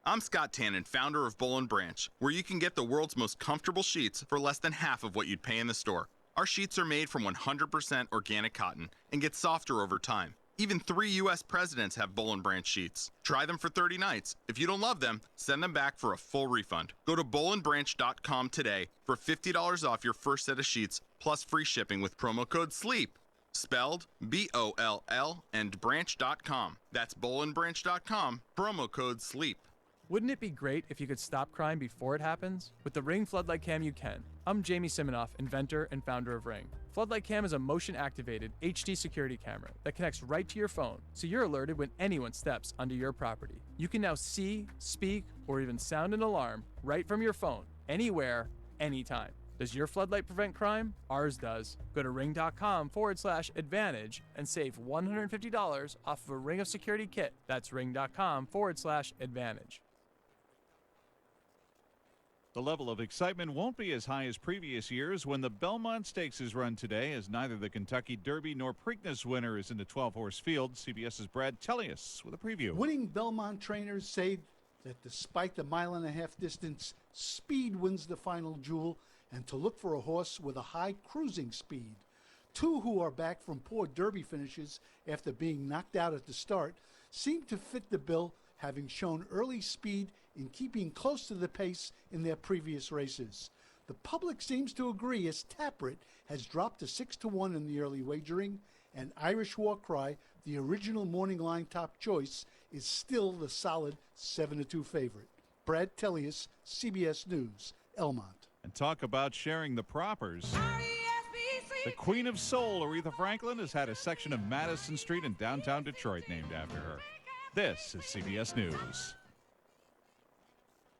I'm Scott Tannen, founder of Boll & Branch, where you can get the world's most comfortable sheets for less than half of what you'd pay in the store. Our sheets are made from 100% organic cotton and get softer over time. Even 3 U.S. presidents have Boll & Branch sheets. Try them for 30 nights. If you don't love them, send them back for a full refund. Go to bollandbranch.com today for $50 off your first set of sheets, plus free shipping with promo code SLEEP. Spelled B-O-L-L and branch.com. That's bollandbranch.com, promo code SLEEP. Wouldn't it be great if you could stop crime before it happens? With the Ring Floodlight Cam, you can. I'm Jamie Siminoff, inventor and founder of Ring. Floodlight Cam is a motion-activated HD security camera that connects right to your phone, so you're alerted when anyone steps onto your property. You can now see, speak, or even sound an alarm right from your phone, anywhere, anytime. Does your floodlight prevent crime? Ours does. Go to ring.com/advantage and save $150 off of a Ring of Security kit. That's ring.com/advantage. The level of excitement won't be as high as previous years when the Belmont Stakes is run today, as neither the Kentucky Derby nor Preakness winner is in the 12-horse field. CBS's Brad Tellius with a preview. Winning Belmont trainers say that despite the mile-and-a-half distance, speed wins the final jewel, and to look for a horse with a high cruising speed. 2 who are back from poor Derby finishes after being knocked out at the start seem to fit the bill, having shown early speed in keeping close to the pace in their previous races. The public seems to agree, as Taprit has dropped to 6-1 in the early wagering, and Irish War Cry, the original morning line top choice, is still the solid 7-2 favorite. Brad Tellius, CBS News, Elmont. And talk about sharing the propers. The Queen of Soul, Aretha Franklin, has had a section of Madison Street in downtown Detroit named after her. This is CBS News.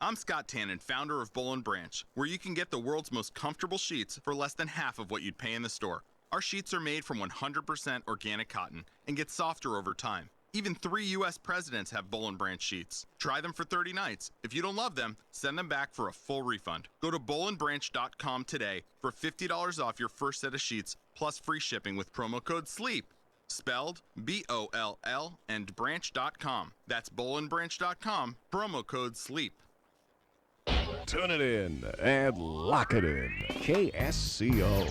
I'm Scott Tannen, founder of Boll & Branch, where you can get the world's most comfortable sheets for less than half of what you'd pay in the store. Our sheets are made from 100% organic cotton and get softer over time. Even 3 U.S. presidents have Boll & Branch sheets. Try them for 30 nights. If you don't love them, send them back for a full refund. Go to bollandbranch.com today for $50 off your first set of sheets, plus free shipping with promo code SLEEP. Spelled B-O-L-L and branch.com. That's bollandbranch.com, promo code SLEEP. Tune it in and lock it in. KSCO.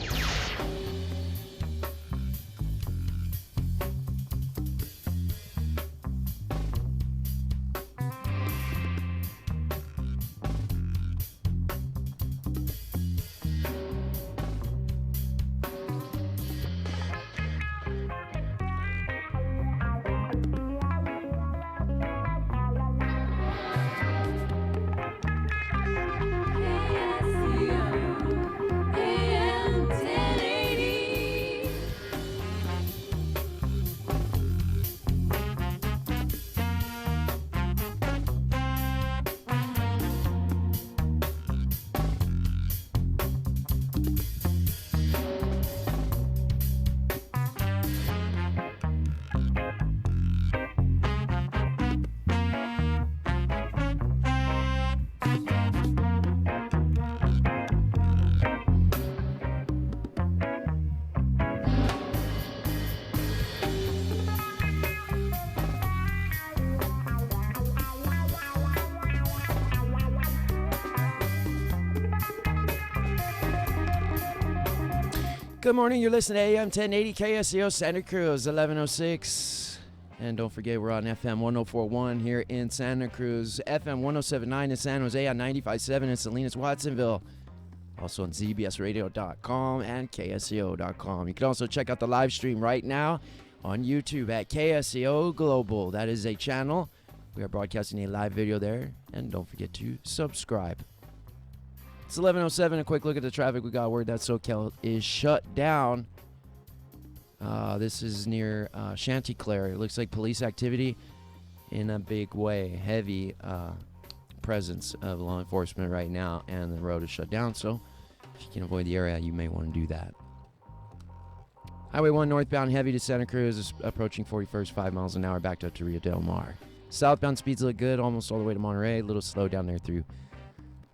Good morning, you're listening to AM 1080 KSCO Santa Cruz 1106. And don't forget, we're on FM 1041 here in Santa Cruz, FM 1079 in San Jose, on 95.7 in Salinas, Watsonville. Also on zbsradio.com and ksco.com. You can also check out the live stream right now on YouTube at KSCO Global. That is a channel. We are broadcasting a live video there. And don't forget to subscribe. It's 11:07. A quick look at the traffic. We got word that SoCal is shut down. This is near Chanticleer. It looks like police activity in a big way. Heavy presence of law enforcement right now, and the road is shut down. So if you can avoid the area, you may want to do that. Highway 1 northbound heavy to Santa Cruz is approaching 41st, 5 miles an hour, backed up to Rio Del Mar. Southbound speeds look good, almost all the way to Monterey. A little slow down there through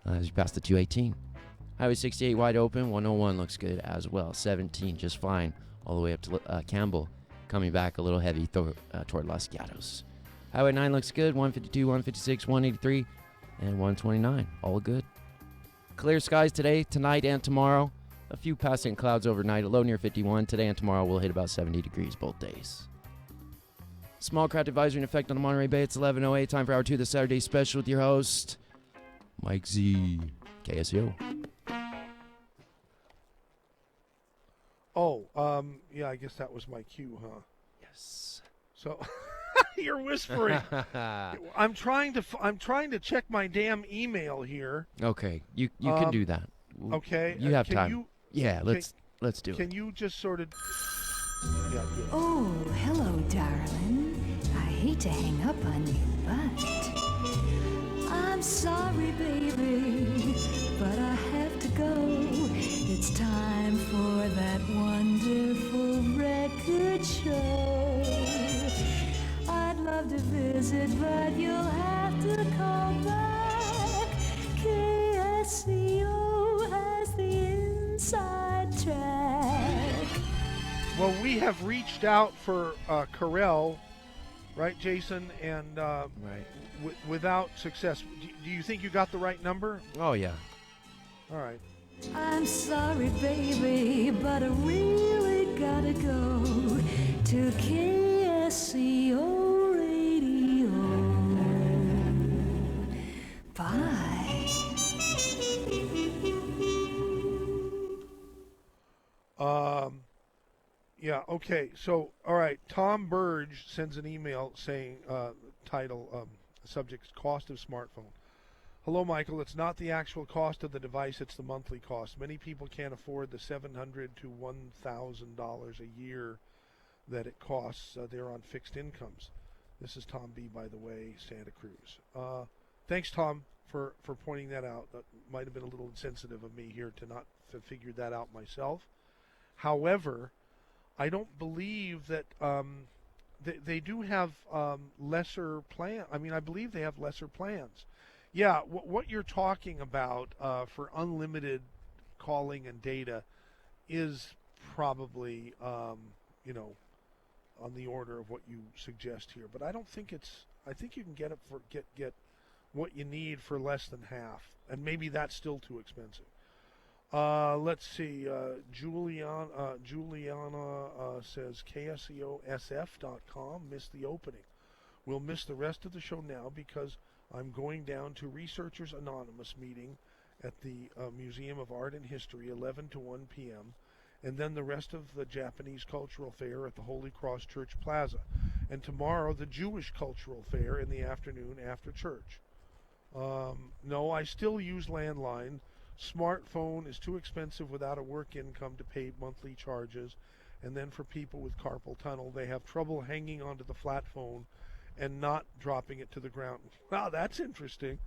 as you pass the 218. Highway 68 wide open. 101 looks good as well. 17 just fine all the way up to Campbell. Coming back a little heavy toward Los Gatos. Highway 9 looks good. 152, 156, 183, and 129. All good. Clear skies today, tonight, and tomorrow. A few passing clouds overnight. A low near 51. Today and tomorrow we'll hit about 70 degrees both days. Small craft advisory in effect on the Monterey Bay. It's 11:08. Time for Hour 2 of the Saturdaqy Special with your host, Mike Z. KSEO. Oh, yeah, I guess that was my cue, huh? Yes. So you're whispering. I'm trying to check my damn email here. Okay, you can do that. Okay. You have can time. Let's do it. Can you just sort of... Yeah, good. Oh, hello, darling. I hate to hang up on you, but I'm sorry, baby, but I have to go. It's time for that wonderful record show. I'd love to visit, but you'll have to call back. KSCO has the inside track. Well, we have reached out for Carell, right, Jason, and right. Without success. Do you think you got the right number? Oh, yeah. All right. I'm sorry, baby, but I really gotta go to KSCO Radio. Bye. Yeah, okay. So, all right. Tom Burge sends an email saying, title, subject, cost of smartphone. Hello, Michael. It's not the actual cost of the device, it's the monthly cost. Many people can't afford the $700 to $1,000 a year that it costs. They're on fixed incomes. This is Tom B., by the way, Santa Cruz. Thanks, Tom, for pointing that out. That might have been a little insensitive of me here to not have figured that out myself. However, I don't believe that they do have lesser plan. I mean, I believe they have lesser plans. Yeah, what you're talking about for unlimited calling and data is probably, on the order of what you suggest here. But I don't think I think you can get it for get what you need for less than half, and maybe that's still too expensive. Let's see. Juliana says KSEOSF.com missed the opening. We'll miss the rest of the show now because I'm going down to Researchers Anonymous meeting at the Museum of Art and History, 11 to 1 p.m., and then the rest of the Japanese Cultural Fair at the Holy Cross Church Plaza, and tomorrow the Jewish Cultural Fair in the afternoon after church. No, I still use landline. Smartphone is too expensive without a work income to pay monthly charges, and then for people with carpal tunnel, they have trouble hanging onto the flat phone and not dropping it to the ground. Wow, that's interesting.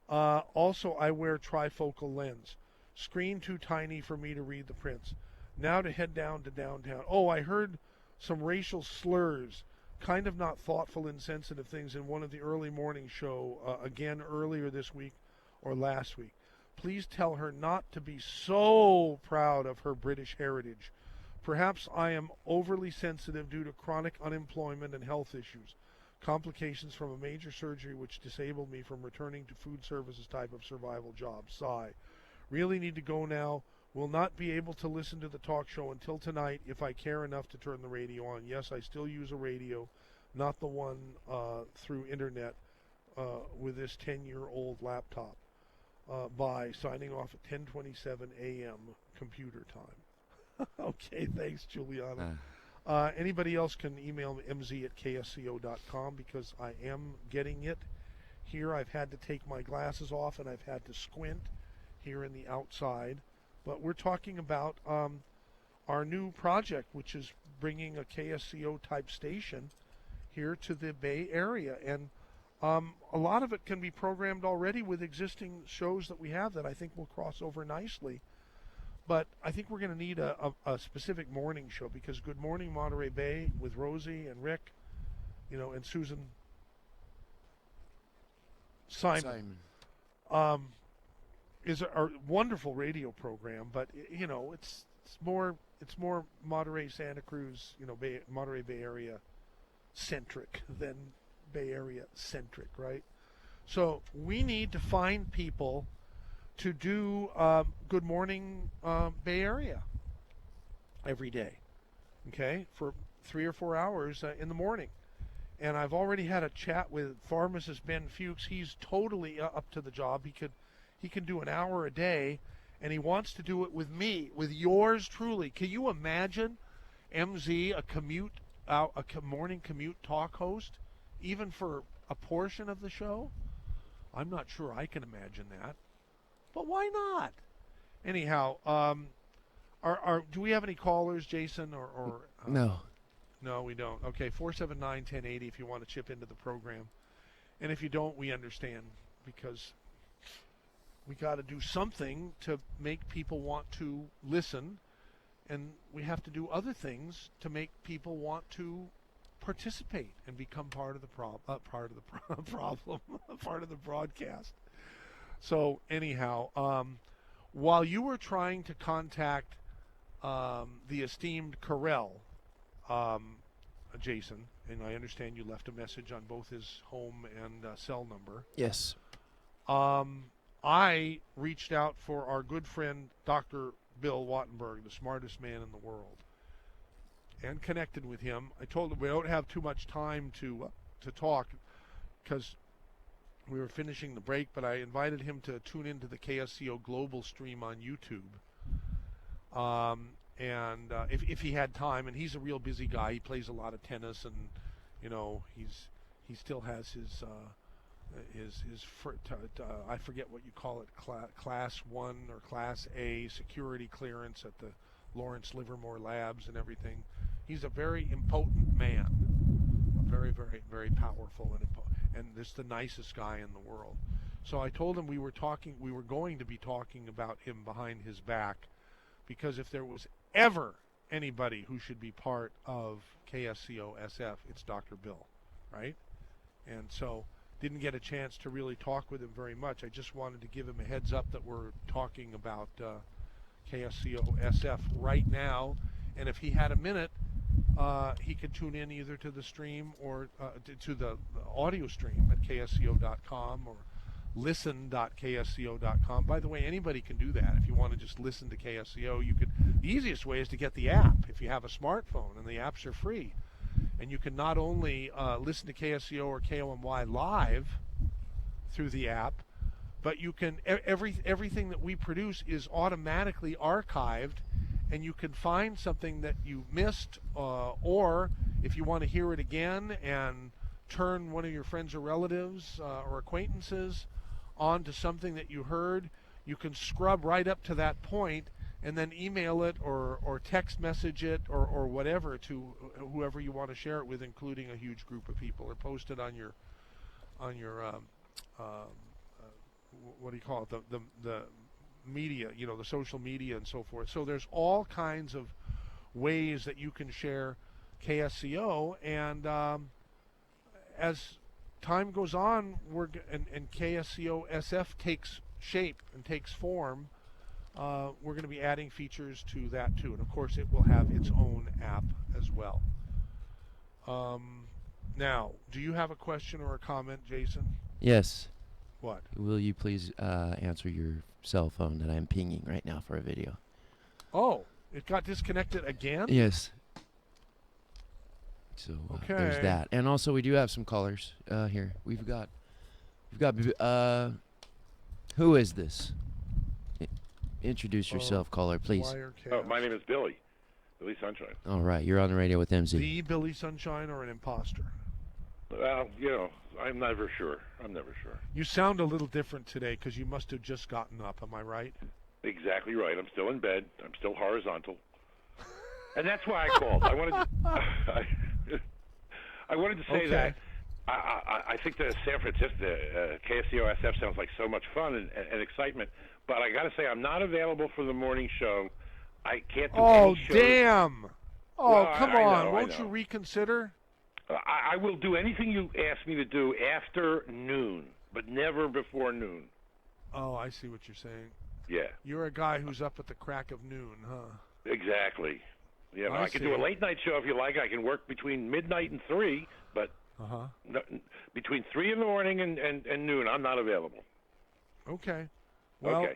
Also, I wear trifocal lens. Screen too tiny for me to read the prints. Now to head down to downtown. Oh, I heard some racial slurs, kind of not thoughtful, insensitive things in one of the early morning show, again earlier this week or last week. Please tell her not to be so proud of her British heritage. Perhaps I am overly sensitive due to chronic unemployment and health issues. Complications from a major surgery which disabled me from returning to food services type of survival job. Sigh. Really need to go now. Will not be able to listen to the talk show until tonight if I care enough to turn the radio on. Yes, I still use a radio, not the one through internet with this 10-year-old laptop. Bye. Signing off at 10:27 a.m. computer time. Okay, thanks, Juliana. Anybody else can email me, mz@ksco.com, because I am getting it here. I've had to take my glasses off and I've had to squint here in the outside. But we're talking about our new project, which is bringing a KSCO type station here to the Bay Area. And a lot of it can be programmed already with existing shows that we have that I think will cross over nicely. But I think we're going to need a specific morning show, because Good Morning Monterey Bay with Rosie and Rick, and Susan Simon. Is a wonderful radio program, but it's more Monterey, Santa Cruz, Monterey Bay Area centric than Bay Area centric, right? So we need to find people to do Good Morning Bay Area every day, okay, for 3 or 4 hours in the morning. and I've already had a chat with pharmacist Ben Fuchs. He's totally up to the job. He can do an hour a day, and he wants to do it with me, with yours truly. Can you imagine, MZ, a morning commute talk host, even for a portion of the show? I'm not sure I can imagine that, but why not? Anyhow, do we have any callers, Jason, or No. No, we don't. Okay, 479-1080 if you want to chip into the program. And if you don't, we understand, because we got to do something to make people want to listen, and we have to do other things to make people want to participate and become part of the problem, part of the broadcast. So anyhow, while you were trying to contact the esteemed Carell, Jason, and I understand you left a message on both his home and cell number. Yes. I reached out for our good friend Dr. Bill Wattenberg, the smartest man in the world, and connected with him. I told him we don't have too much time to talk because we were finishing the break, but I invited him to tune into the KSCO Global stream on YouTube. And if he had time, and he's a real busy guy, he plays a lot of tennis, and he still has his I forget what you call it, class 1 or class A security clearance at the Lawrence Livermore Labs and everything. He's a very impotent man, very, very, very powerful, and just the nicest guy in the world. So I told him we were going to be talking about him behind his back, because if there was ever anybody who should be part of KSCO SF, it's Dr. Bill, right? And so didn't get a chance to really talk with him very much. I just wanted to give him a heads up that we're talking about KSCO SF right now, and if he had a minute, he could tune in either to the stream or to the audio stream at ksco.com or listen.ksco.com. By the way, anybody can do that. If you want to just listen to KSCO, the easiest way is to get the app if you have a smartphone, and the apps are free. And you can not only listen to KSCO or KOMY live through the app, but you can everything that we produce is automatically archived, and you can find something that you missed, or if you want to hear it again and turn one of your friends or relatives or acquaintances onto something that you heard, you can scrub right up to that point and then email it or text message it or whatever to whoever you want to share it with, including a huge group of people, or post it on your what do you call it, the media, the social media and so forth. So there's all kinds of ways that you can share KSCO, and as time goes on, and KSCO SF takes shape and takes form, we're going to be adding features to that too, and of course it will have its own app as well. Now, do you have a question or a comment, Jason? Yes. What? Will you please answer your cell phone that I'm pinging right now for a video? Oh, it got disconnected again? Yes. So there's Okay. that, and also we do have some callers here. We've got who is this? Introduce yourself, caller, please. My name is Billy Sunshine. All right, you're on the radio with MZ. The Billy Sunshine or an imposter? Well, I'm never sure. You sound a little different today because you must have just gotten up. Am I right? Exactly right. I'm still in bed. I'm still horizontal. And that's why I called. I wanted to say that I think the San Francisco KSCO SF sounds like so much fun and excitement, but I got to say I'm not available for the morning show. I can't do any shows. Damn! Oh, Well, come I on. know, Won't you reconsider? I will do anything you ask me to do after noon, but never before noon. Oh, I see what you're saying. Yeah. You're a guy who's up at the crack of noon, huh? Exactly. Yeah, I I can see. do a late night show if you like. I can work between midnight and 3, but between 3 in the morning and noon, I'm not available. Okay. Well, Okay.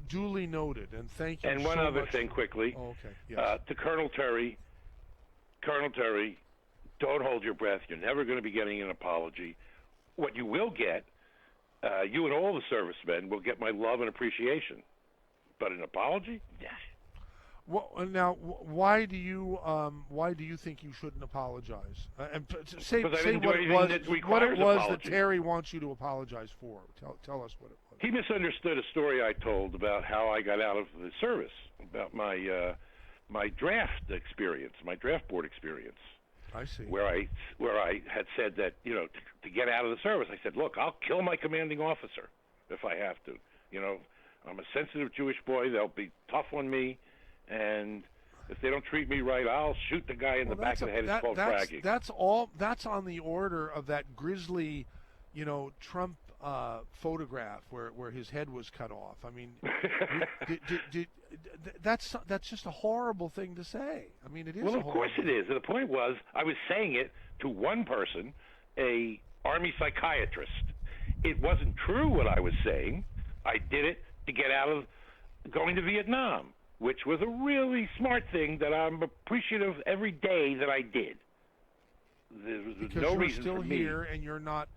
Duly noted, and thank you And so one other much thing quickly. Oh, okay. Yes. To Colonel Terry, don't hold your breath. You're never going to be getting an apology. What you will get, you and all the servicemen will get my love and appreciation. But an apology? Yeah. Well, now, why do you think you shouldn't apologize? And say Because I say didn't do what it anything was, that what requires it was that apology. Terry wants you to apologize for. Tell us what it was. He misunderstood a story I told about how I got out of the service, about my my draft experience, my draft board experience. I see. Where I had said that, you know, to get out of the service, I said, look, I'll kill my commanding officer if I have to. You know, I'm a sensitive Jewish boy. They'll be tough on me, and if they don't treat me right, I'll shoot the guy in the back of the head. It's called fragging. That's on the order of that grisly, you know, Trump photograph where his head was cut off. I mean, that's just a horrible thing to say. I mean, it is. Well, of course it is. And the point was, I was saying it to one person, a Army psychiatrist. It wasn't true what I was saying. I did it to get out of going to Vietnam, which was a really smart thing that I'm appreciative every day that I did. There was because no you're reason still for me. here, and you're not.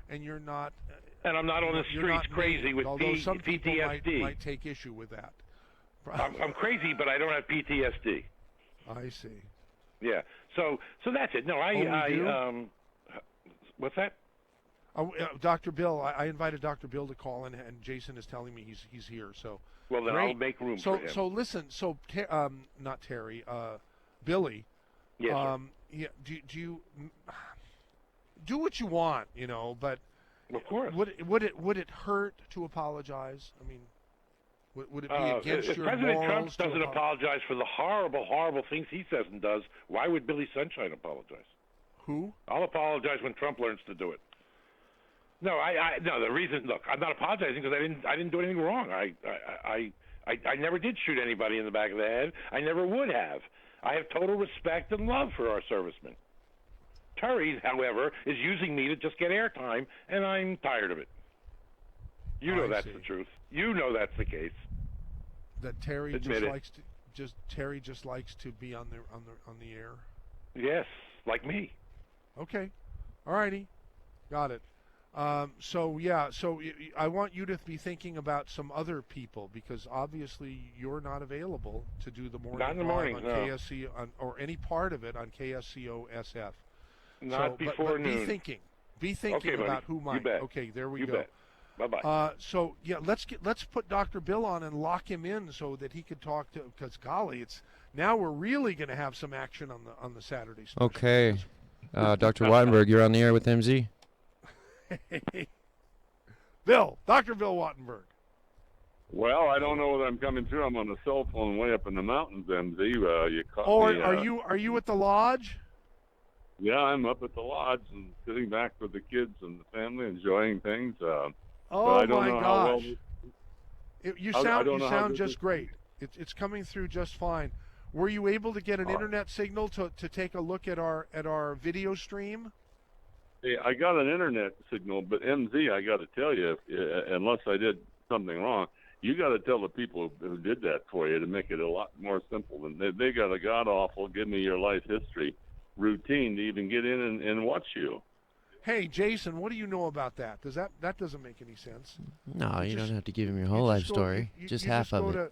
And I'm not on the you're streets not crazy named, with although some people PTSD. might take issue with that. I'm crazy, but I don't have PTSD. I see. Yeah. So that's it. No, what's that? Dr. Bill, I invited Dr. Bill to call in, and Jason is telling me he's here. So well, then great. I'll make room for him. So listen. So not Terry, Billy. Yes. Yeah. Do you do what you want, you know? But of course. Would it hurt to apologize? I mean, would it be against if your President morals? Trump doesn't apologize for the horrible, horrible things he says and does, why would Billy Sunshine apologize? Who? I'll apologize when Trump learns to do it. No, no. The reason, look, I'm not apologizing because I didn't do anything wrong. I never did shoot anybody in the back of the head. I never would have. I have total respect and love for our servicemen. Terry, however, is using me to just get airtime, and I'm tired of it. You know that's the truth. You know that's the case. That Terry Admit it. Terry just likes to be on the air. Yes, like me. Okay, all righty, got it. So I want you to be thinking about some other people, because obviously you're not available to do the morning Not in the live morning, on no. KSC or any part of it on KSCO SF. Not before but noon. Be thinking Okay, about buddy. who might. You bet. Okay, there we You go. bet. Bye-bye. So yeah, let's put Dr. Bill on and lock him in so that he could talk to. Because golly, now we're really going to have some action on the Saturday special. Okay, Dr. Wattenberg, you're on the air with MZ. Dr. Bill Wattenberg. Well, I don't know whether I'm coming through. I'm on a cell phone way up in the mountains, MZ. You caught me. Are you at the lodge? Yeah, I'm up at the lodge and sitting back with the kids and the family, enjoying things. But I don't know how well. You sound just great. It's coming through just fine. Were you able to get an internet signal to take a look at our video stream? Hey, I got an internet signal, but MZ, I got to tell you, unless I did something wrong, you got to tell the people who did that for you to make it a lot more simple. And they got a god awful give me your life history routine to even get in and watch you. Hey, Jason, what do you know about that? That doesn't make any sense? No, you don't have to give him your whole life story. Just half of it.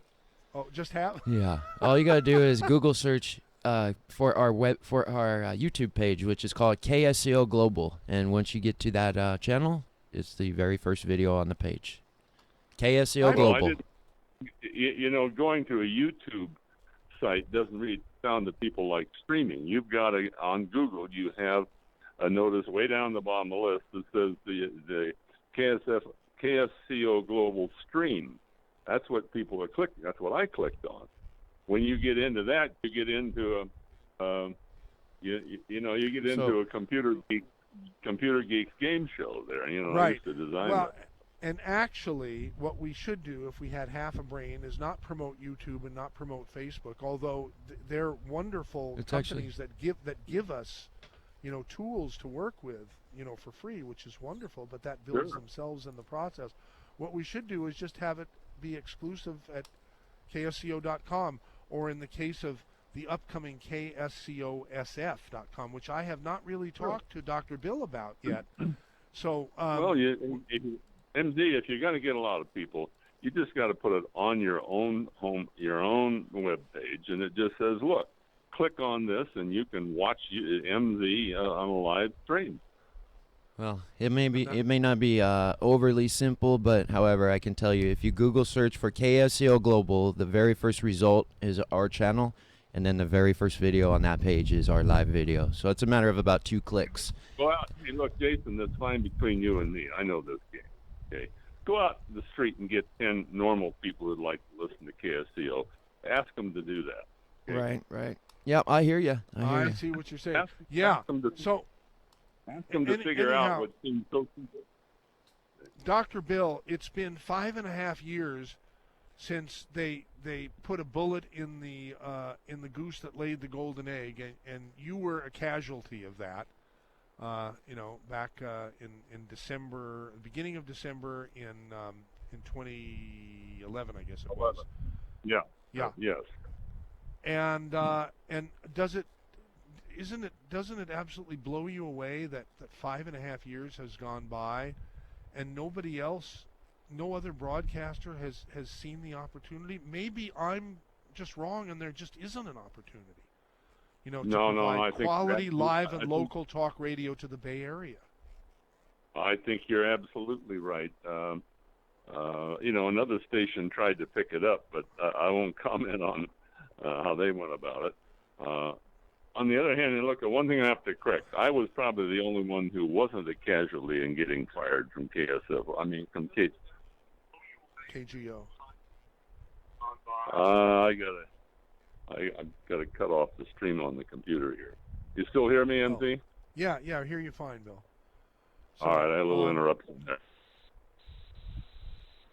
Just half? Yeah. All you got to do is Google search for our YouTube page, which is called KSCO Global, and once you get to that channel, it's the very first video on the page. KSCO Global. Going to a YouTube site doesn't really sound to people like streaming. You've got on Google, you have a notice way down the bottom of the list that says the KSCO Global Stream. That's what people are clicking. That's what I clicked on. When you get into that, you get into a computer geeks game show there. Right. I used to design that. And actually, what we should do if we had half a brain is not promote YouTube and not promote Facebook, although they're wonderful companies that give us, tools to work with, for free, which is wonderful, but that builds themselves in the process. What we should do is just have it be exclusive at KSCO.com, or in the case of the upcoming KSCOSF.com, which I have not really talked to Dr. Bill about yet. So, well, MZ, if you're going to get a lot of people, you just got to put it on your own web page, and it just says, "Look, click on this, and you can watch MZ on a live stream." Well, it may not be overly simple, but however, I can tell you, if you Google search for KSCO Global, the very first result is our channel, and then the very first video on that page is our live video. So it's a matter of about 2 clicks. Go out. Hey, look, Jason, that's fine between you and me. I know this game. Okay, go out to the street and get 10 normal people who'd like to listen to KSCO. Ask them to do that. Okay? Right. Yep, I hear you. I see what you're saying. Ask them to figure out what seems so simple. Dr. Bill, it's been 5.5 years since they put a bullet in the goose that laid the golden egg, and you were a casualty of that. Back in December, beginning of December in 2011, I guess it was. Yeah. Yeah. Yes. And doesn't it absolutely blow you away that 5.5 years has gone by, and nobody else, no other broadcaster has seen the opportunity? Maybe I'm just wrong, and there just isn't an opportunity. To provide I think quality live and local talk radio to the Bay Area. I think you're absolutely right. Another station tried to pick it up, but I won't comment on how they went about it. On the other hand, look, one thing I have to correct. I was probably the only one who wasn't a casualty in getting fired from from KGO. I've got to cut off the stream on the computer here. You still hear me, MZ? Yeah, I hear you fine, Bill. So, all right, I had a little interruption there.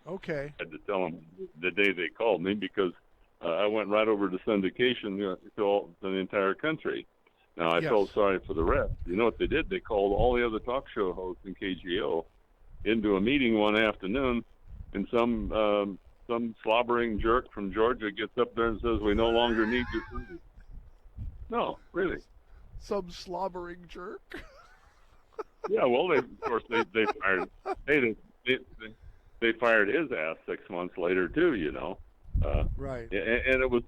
Okay. I had to tell them the day they called me because I went right over to syndication to the entire country. Now, I felt sorry for the rest. You know what they did? They called all the other talk show hosts in KGO into a meeting one afternoon, and some slobbering jerk from Georgia gets up there and says, "We no longer need your service." No, really. Some slobbering jerk? Yeah, well, they fired they fired his ass 6 months later too. Right. And it was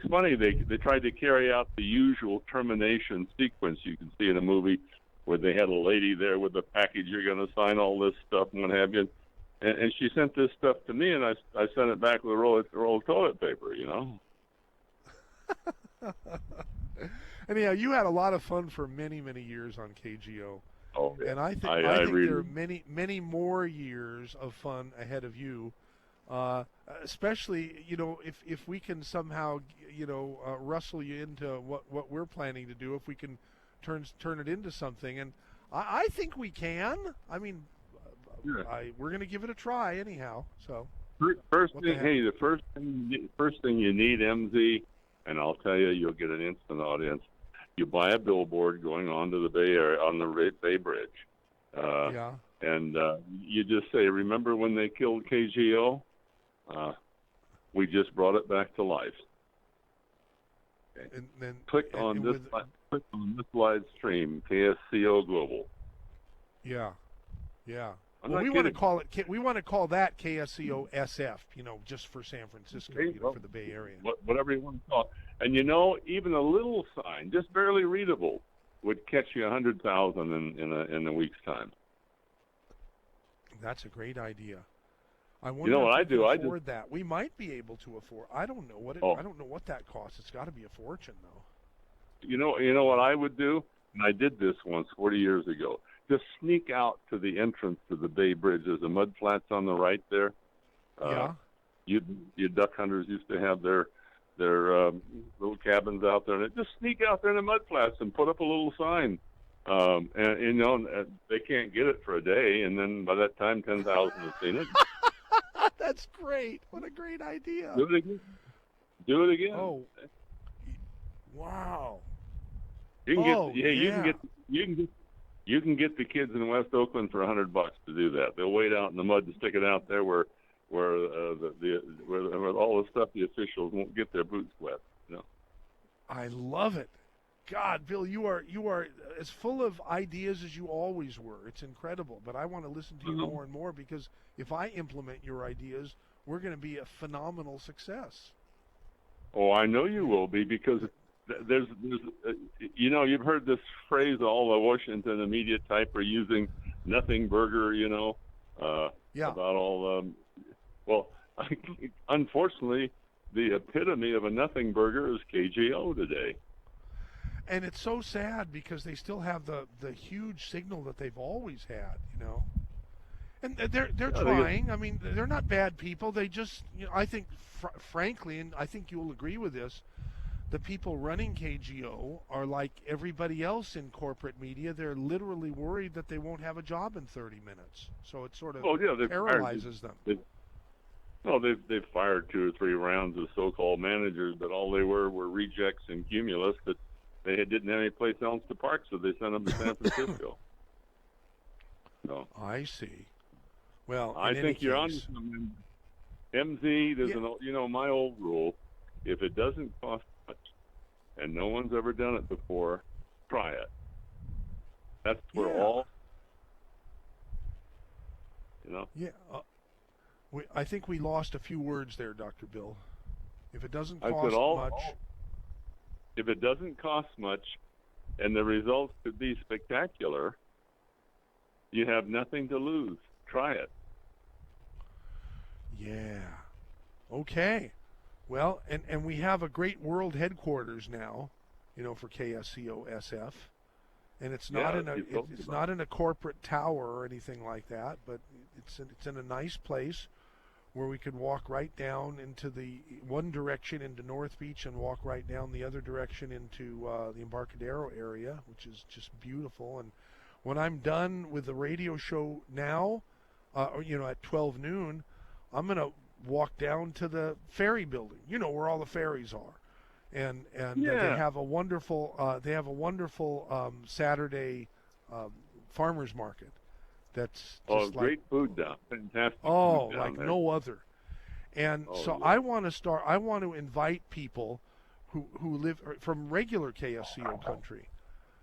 funny. They tried to carry out the usual termination sequence you can see in a movie, where they had a lady there with a package. You're going to sign all this stuff and what have you. And she sent this stuff to me, and I sent it back with a roll of toilet paper. Anyhow, you had a lot of fun for many, many years on KGO. Oh, yeah. And I think really... there are many, many more years of fun ahead of you. Especially, if we can somehow, rustle you into what we're planning to do, if we can turn it into something. And I think we can. I mean, we're going to give it a try anyhow. So the first thing you need, MZ, and I'll tell you, you'll get an instant audience. You buy a billboard going onto the Bay Area on the Bay Bridge. And you just say, "Remember when they killed KGO? We just brought it back to life." Okay. And then click on this live stream, KSCO Global. Yeah. Well, we want to call it. We want to call that KSCO SF. Just for San Francisco, for the Bay Area. Whatever you want to call it. And even a little sign, just barely readable, would catch you 100,000 in a week's time. That's a great idea. I wonder what if we I can afford that. We might be able to afford. I don't know what I don't know what that costs. It's got to be a fortune, though. You know what I would do, and I did this once 40 years ago. Just sneak out to the entrance to the Bay Bridge. There's a mud flats on the right there. You duck hunters used to have their little cabins out there, and just sneak out there in the mud flats and put up a little sign. And they can't get it for a day, and then by that time 10,000 have seen it. That's great. What a great idea. Do it again. Oh, wow. You can get the kids in West Oakland for $100 to do that. They'll wait out in the mud and stick it out there where all the stuff the officials won't get their boots wet. I love it. God, Bill, you are as full of ideas as you always were. It's incredible. But I want to listen to you more and more, because if I implement your ideas, we're going to be a phenomenal success. Oh, I know you will be, because there's you know, you've heard this phrase, all the Washington and media type are using nothing burger, you know, about all, well, unfortunately, the epitome of a nothing burger is KGO today. And it's so sad, because they still have the huge signal that they've always had, you know. And they're trying. I mean, they're not bad people. They just, you know, I think, frankly, and I think you'll agree with this, the people running KGO are like everybody else in corporate media. They're literally worried that they won't have a job in 30 minutes. So it sort of paralyzes them. They've fired 2 or 3 rounds of so-called managers, but all they were rejects and cumulus that they didn't have any place else to park, so they sent them to San Francisco. No. I see. Well, I think you're on to something. MZ, there's you know, my old rule: if it doesn't cost much, and no one's ever done it before, try it. That's where all, you know. Yeah. I think we lost a few words there, Dr. Bill. If it doesn't cost much. If it doesn't cost much, and the results could be spectacular, you have nothing to lose. Try it. Yeah. Okay. Well, and we have a great world headquarters now, you know, for KSCO SF, and it's not not in a corporate tower or anything like that, but it's in a nice place where we could walk right down into the one direction into North Beach and walk right down the other direction into the Embarcadero area, which is just beautiful. And when I'm done with the radio show now, you know, at 12 noon, I'm going to walk down to the ferry building, you know, where all the ferries are. And they have a wonderful Saturday farmers market. That's just great food down, fantastic. Oh, food down like there. no other. And I want to invite people who live from regular KSCO country.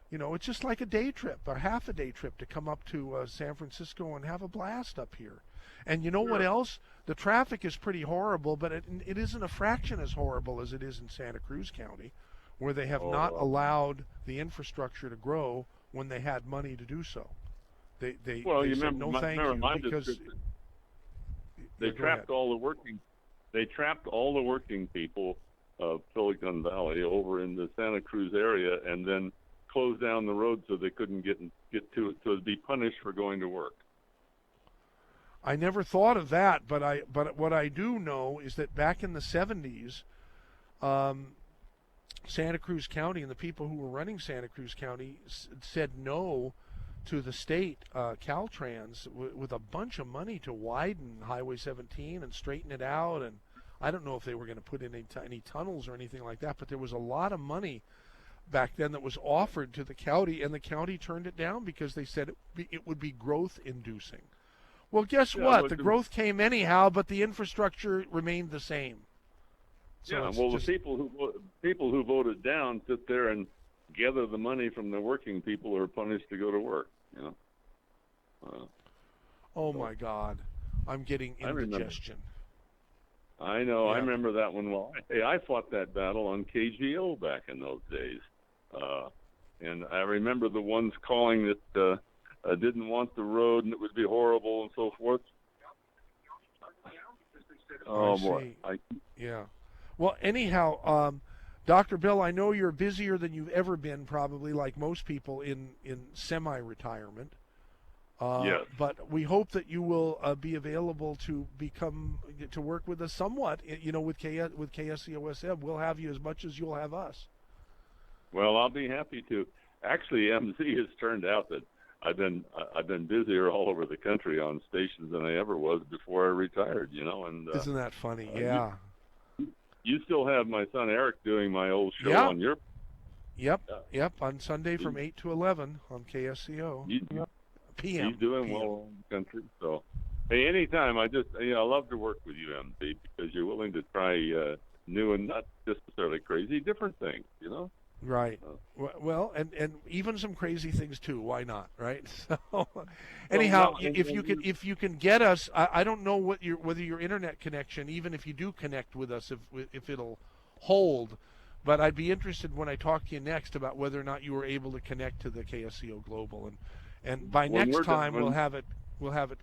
You know, it's just like a day trip or half a day trip to come up to San Francisco and have a blast up here. And you know what else? The traffic is pretty horrible, but it isn't a fraction as horrible as it is in Santa Cruz County, where they have not allowed the infrastructure to grow when they had money to do so. They said no thank you because they trapped all the working. They trapped all the working people of Silicon Valley over in the Santa Cruz area, and then closed down the road so they couldn't get to it, so to be punished for going to work. I never thought of that, but what I do know is that back in the 70s, Santa Cruz County and the people who were running Santa Cruz County said no to the state, Caltrans, with a bunch of money to widen Highway 17 and straighten it out. And I don't know if they were going to put in any tunnels or anything like that, but there was a lot of money back then that was offered to the county, and the county turned it down because they said it would be growth inducing. Well, guess what? The growth came anyhow, but the infrastructure remained the same. So the people who voted down sit there and gather the money from the working people who are punished to go to work. You know. Oh my God, I'm getting indigestion. I know. Yeah. I remember that one well. Hey, I fought that battle on KGO back in those days, and I remember the ones calling that didn't want the road and it would be horrible and so forth. Oh boy. Yeah. Well, anyhow, Dr. Bill, I know you're busier than you've ever been, probably like most people in semi-retirement. Yes. But we hope that you will be available to work with us somewhat. You know, with KSCOSM, we'll have you as much as you'll have us. Well, I'll be happy to. Actually, MZ has turned out that I've been busier all over the country on stations than I ever was before I retired. You know, and isn't that funny? Yeah. You still have my son Eric doing my old show on your. Yep. On Sunday from 8 to 11 on KSCO. PM. He's doing well in the country. So, hey, anytime. I love to work with you, MZ, because you're willing to try new and not necessarily crazy, different things, you know. Right. Well, and even some crazy things too. Why not? Right. So, anyhow, if you can get us, I don't know whether your internet connection, even if you do connect with us, if it'll hold. But I'd be interested when I talk to you next about whether or not you were able to connect to the KSCO Global, and by next time we'll have it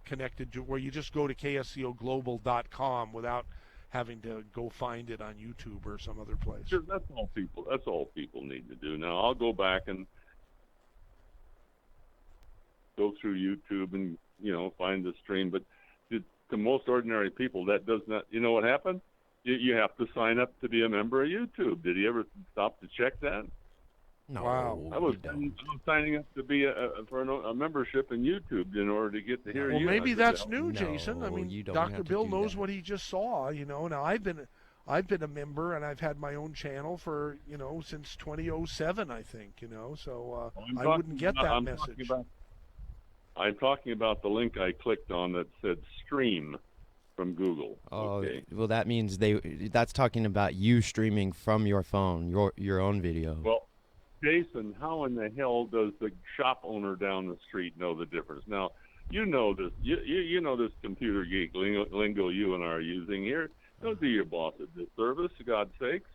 connected to where you just go to kscoglobal.com without having to go find it on YouTube or some other place. Sure, that's all people need to do. Now I'll go back and go through YouTube and find the stream, but to most ordinary people that does not. You know what happened? You have to sign up to be a member of YouTube. Did you ever stop to check that? No. Wow. I was signing up to be for a membership in YouTube in order to get to hear you. Well, maybe that's new, Jason. I mean, you don't Dr. have to Bill do knows that. what he just saw. Now I've been a member and I've had my own channel for since 2007, I think. So I wouldn't get that message. I'm talking about the link I clicked on that said stream from Google. Oh, okay. Well, that means that's talking about you streaming from your phone, your own video. Well, Jason, how in the hell does the shop owner down the street know the difference? Now, you know this. You know this computer geek lingo you and I are using here. Don't do your boss a disservice, for God's sakes.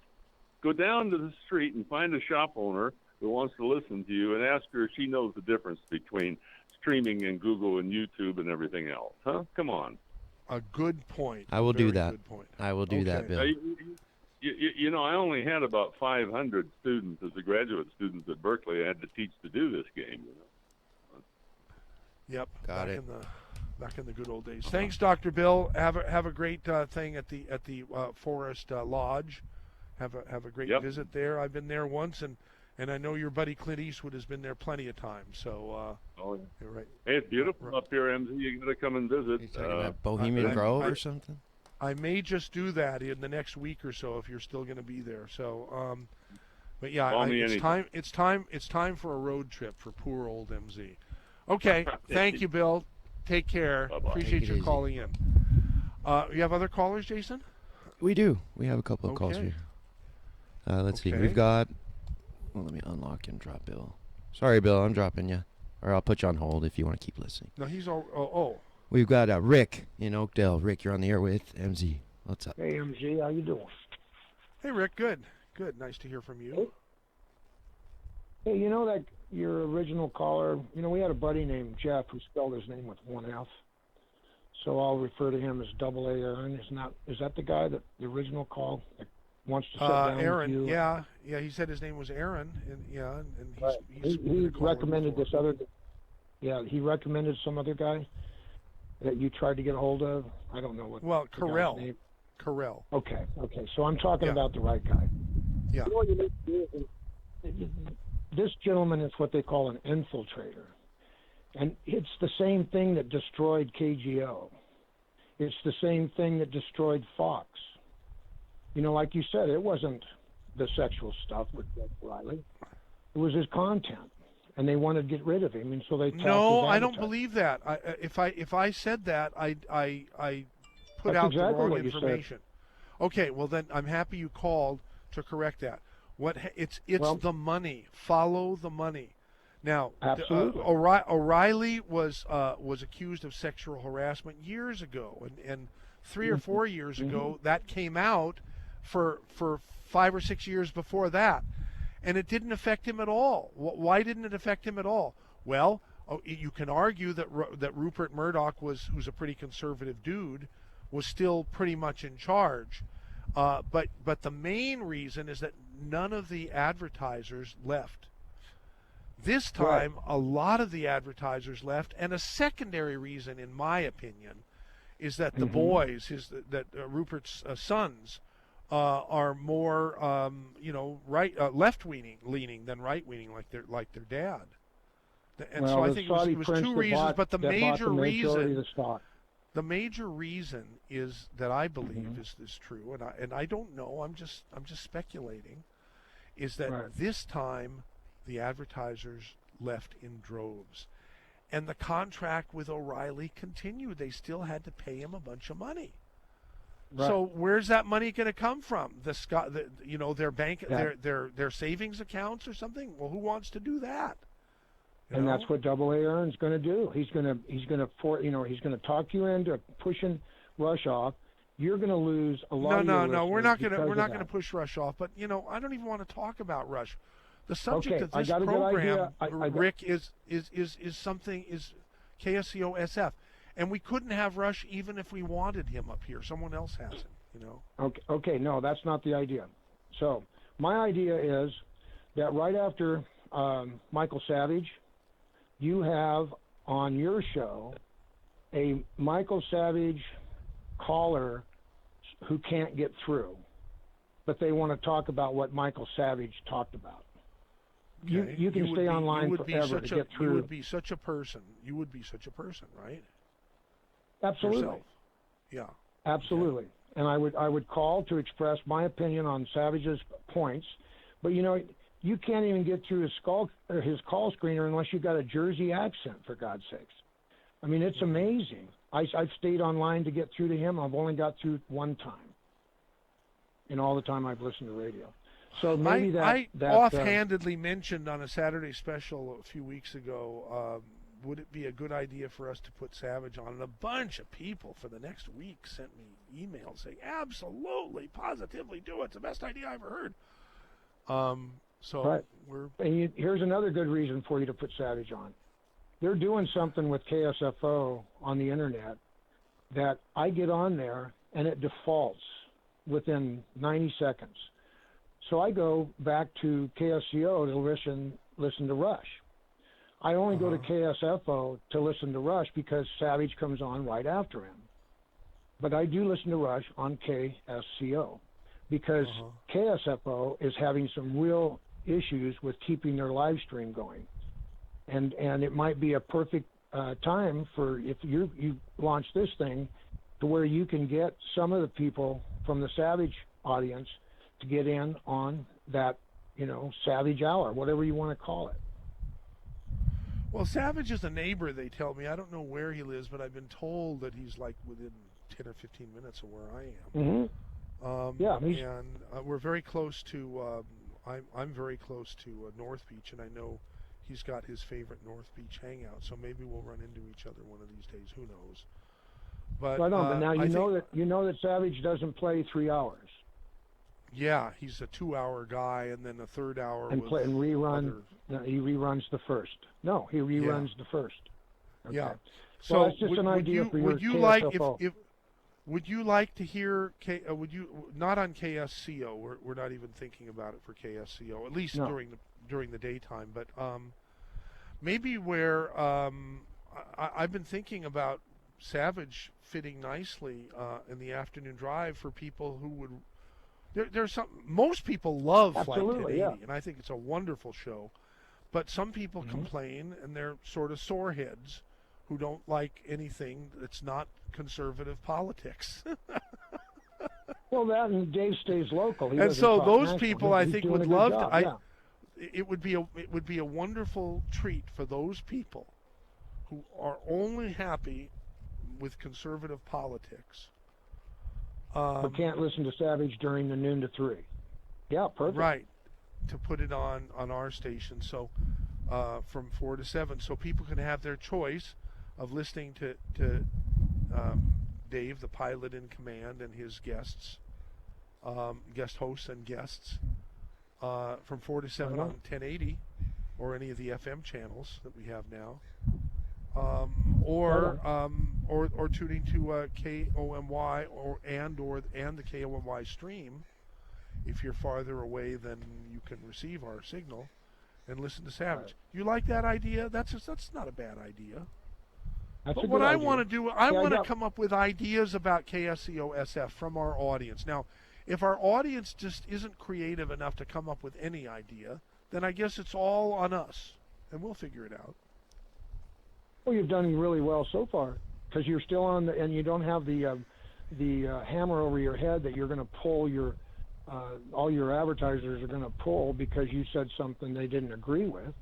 Go down to the street and find a shop owner who wants to listen to you and ask her if she knows the difference between streaming and Google and YouTube and everything else. Huh? Come on. A good point. I will do that. Good point. I will do that, Bill. I only had about 500 students as a graduate students at Berkeley I had to teach to do this game. Yep. Got it. Back in the good old days. Thanks, Dr. Bill. Have a great thing at the Forest Lodge. Have a great visit there. I've been there once, and I know your buddy Clint Eastwood has been there plenty of times. So. You're right. Hey, it's beautiful up here, MZ. You got to come and visit. You're talking about Bohemian Grove or something? I may just do that in the next week or so if you're still going to be there. So, but yeah, it's time for a road trip for poor old MZ. Okay, thank you, Bill. Take care. Bye-bye. Appreciate your calling in. You have other callers, Jason? We do. We have a couple of calls here. Let's see. We've got. Well, let me unlock and drop Bill. Sorry, Bill. I'm dropping you, or I'll put you on hold if you want to keep listening. No, he's all. Oh. We've got Rick in Oakdale. Rick, you're on the air with MZ. What's up? Hey, MZ, how you doing? Hey, Rick. Good. Nice to hear from you. Hey, you know that your original caller, we had a buddy named Jeff who spelled his name with one F. So I'll refer to him as Double A Aaron. Is that the guy that the original call that wants to sit down Aaron, with you? yeah. He said his name was Aaron, and he recommended this other. Yeah, he recommended some other guy that you tried to get a hold of. I don't know what. Well, the guy's Carell. name. Carell. Okay. So I'm talking about the right guy. Yeah. You know what you need to do is, this gentleman is what they call an infiltrator. And it's the same thing that destroyed KGO. It's the same thing that destroyed Fox. Like you said, it wasn't the sexual stuff with Jeff Riley. It was his content. And they wanted to get rid of him, and so they talked No, I don't believe that. If I said that, I put That's out exactly the wrong what you information. Okay, well then I'm happy you called to correct that. It's the money. Follow the money. Now, absolutely. O'Reilly was accused of sexual harassment years ago, and 3 or 4 years ago that came out. For 5 or 6 years before that. And it didn't affect him at all. Why didn't it affect him at all? Well, you can argue that Rupert Murdoch, who's a pretty conservative dude, was still pretty much in charge. But the main reason is that none of the advertisers left. This time, a lot of the advertisers left, and a secondary reason, in my opinion, is that the boys, Rupert's sons, are more, left leaning than right leaning, like their dad. And so I think it was two reasons, but the major reason is that I believe is true, and I don't know. I'm just speculating, is that this time the advertisers left in droves, and the contract with O'Reilly continued. They still had to pay him a bunch of money. Right. So where's that money going to come from? Their bank, Yeah. their savings accounts or something. Well, who wants to do that? And that's what Double A Aaron's going to do. He's going to talk you into pushing Rush off. You're going to lose a lot. No. We're not going to push Rush off. But I don't even want to talk about Rush. The subject of this I got a program, good idea. Rick, is KSCO SF, and we couldn't have Rush even if we wanted him up here. Someone else has him. Okay, no, that's not the idea. So my idea is that right after Michael Savage, you have on your show a Michael Savage caller who can't get through, but they want to talk about what Michael Savage talked about. Okay. You can stay online forever to get through. You would be such a person. You would be such a person, right? Absolutely. Yourself. Yeah. Absolutely. And I would call to express my opinion on Savage's points, but you can't even get through his call screener unless you've got a Jersey accent, for God's sakes. I mean, it's amazing. I've stayed online to get through to him. I've only got through one time in all the time I've listened to radio. So maybe I offhandedly mentioned on a Saturday special a few weeks ago, would it be a good idea for us to put Savage on? And a bunch of people for the next week sent me emails saying, absolutely, positively do it. It's the best idea I ever heard. Here's another good reason for you to put Savage on. They're doing something with KSFO on the internet that I get on there and it defaults within 90 seconds. So I go back to KSCO to listen to Rush. I only go to KSFO to listen to Rush because Savage comes on right after him. But I do listen to Rush on KSCO because KSFO is having some real issues with keeping their live stream going. And it might be a perfect time for, if you launch this thing, to where you can get some of the people from the Savage audience to get in on that, Savage Hour, whatever you want to call it. Well, Savage is a neighbor, they tell me. I don't know where he lives, but I've been told that he's like within 10 or 15 minutes of where I am. And we're very close to, I'm very close to North Beach, and I know he's got his favorite North Beach hangout, so maybe we'll run into each other one of these days. Who knows? But but now you know that Savage doesn't play 3 hours. Yeah, he's a 2-hour guy, and then a third hour and rerun. No, he reruns the first. No, he reruns the first. Okay. Yeah. So that's just an idea for your would you KSFO. like would you like to hear would you not on KSCO? We're not even thinking about it for KSCO, at least during the daytime. But maybe where I've been thinking about Savage fitting nicely in the afternoon drive for people who would. There's most people love Flight 1080, and I think it's a wonderful show. But some people complain, and they're sort of sore heads who don't like anything that's not conservative politics. Well, that and Dave stays local. And so those people, I think, would love to. It would be a wonderful treat for those people who are only happy with conservative politics. But can't listen to Savage during the noon to 3. Yeah, perfect. Right, to put it on our station, so from 4 to 7, so people can have their choice of listening to Dave, the pilot in command, and his guests, guest hosts and guests, from 4 to 7 on 1080, or any of the FM channels that we have now. Or tuning to KOMY and the KOMY stream if you're farther away than you can receive our signal, and listen to Savage. Right. You like that idea? That's not a bad idea. But what I want to do, I want to come up with ideas about KSCO SF from our audience. Now, if our audience just isn't creative enough to come up with any idea, then I guess it's all on us, and we'll figure it out. Well, you've done really well so far, because you're still on and you don't have the hammer over your head that you're going to pull your all your advertisers are going to pull because you said something they didn't agree with.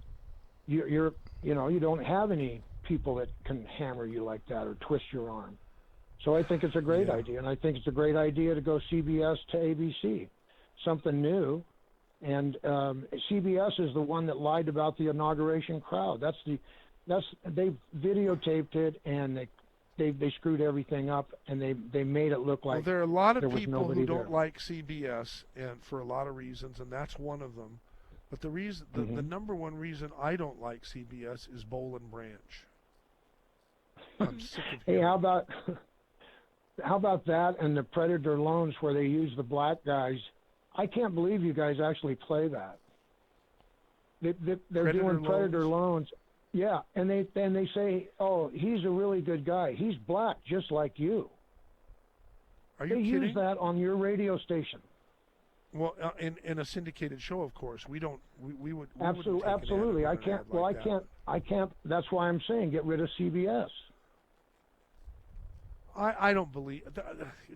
You don't have any people that can hammer you like that or twist your arm. So I think it's a great idea, and I think it's a great idea to go CBS to ABC, something new. And CBS is the one that lied about the inauguration crowd. They videotaped it, and they screwed everything up, and they made it look like there are a lot of there was people nobody who don't there. like CBS, and for a lot of reasons, and that's one of them. But the number one reason I don't like CBS is Boll and Branch. I'm sick of Hey, how about that and the predator loans where they use the black guys? I can't believe you guys actually play that. They're doing predator loans. Yeah, and they say, "Oh, he's a really good guy. He's black, just like you." Are you They kidding? use that on your radio station. Well, in a syndicated show, of course, we don't. We would Absolutely. I can't. Well, I can't. That's why I'm saying get rid of CBS. I don't believe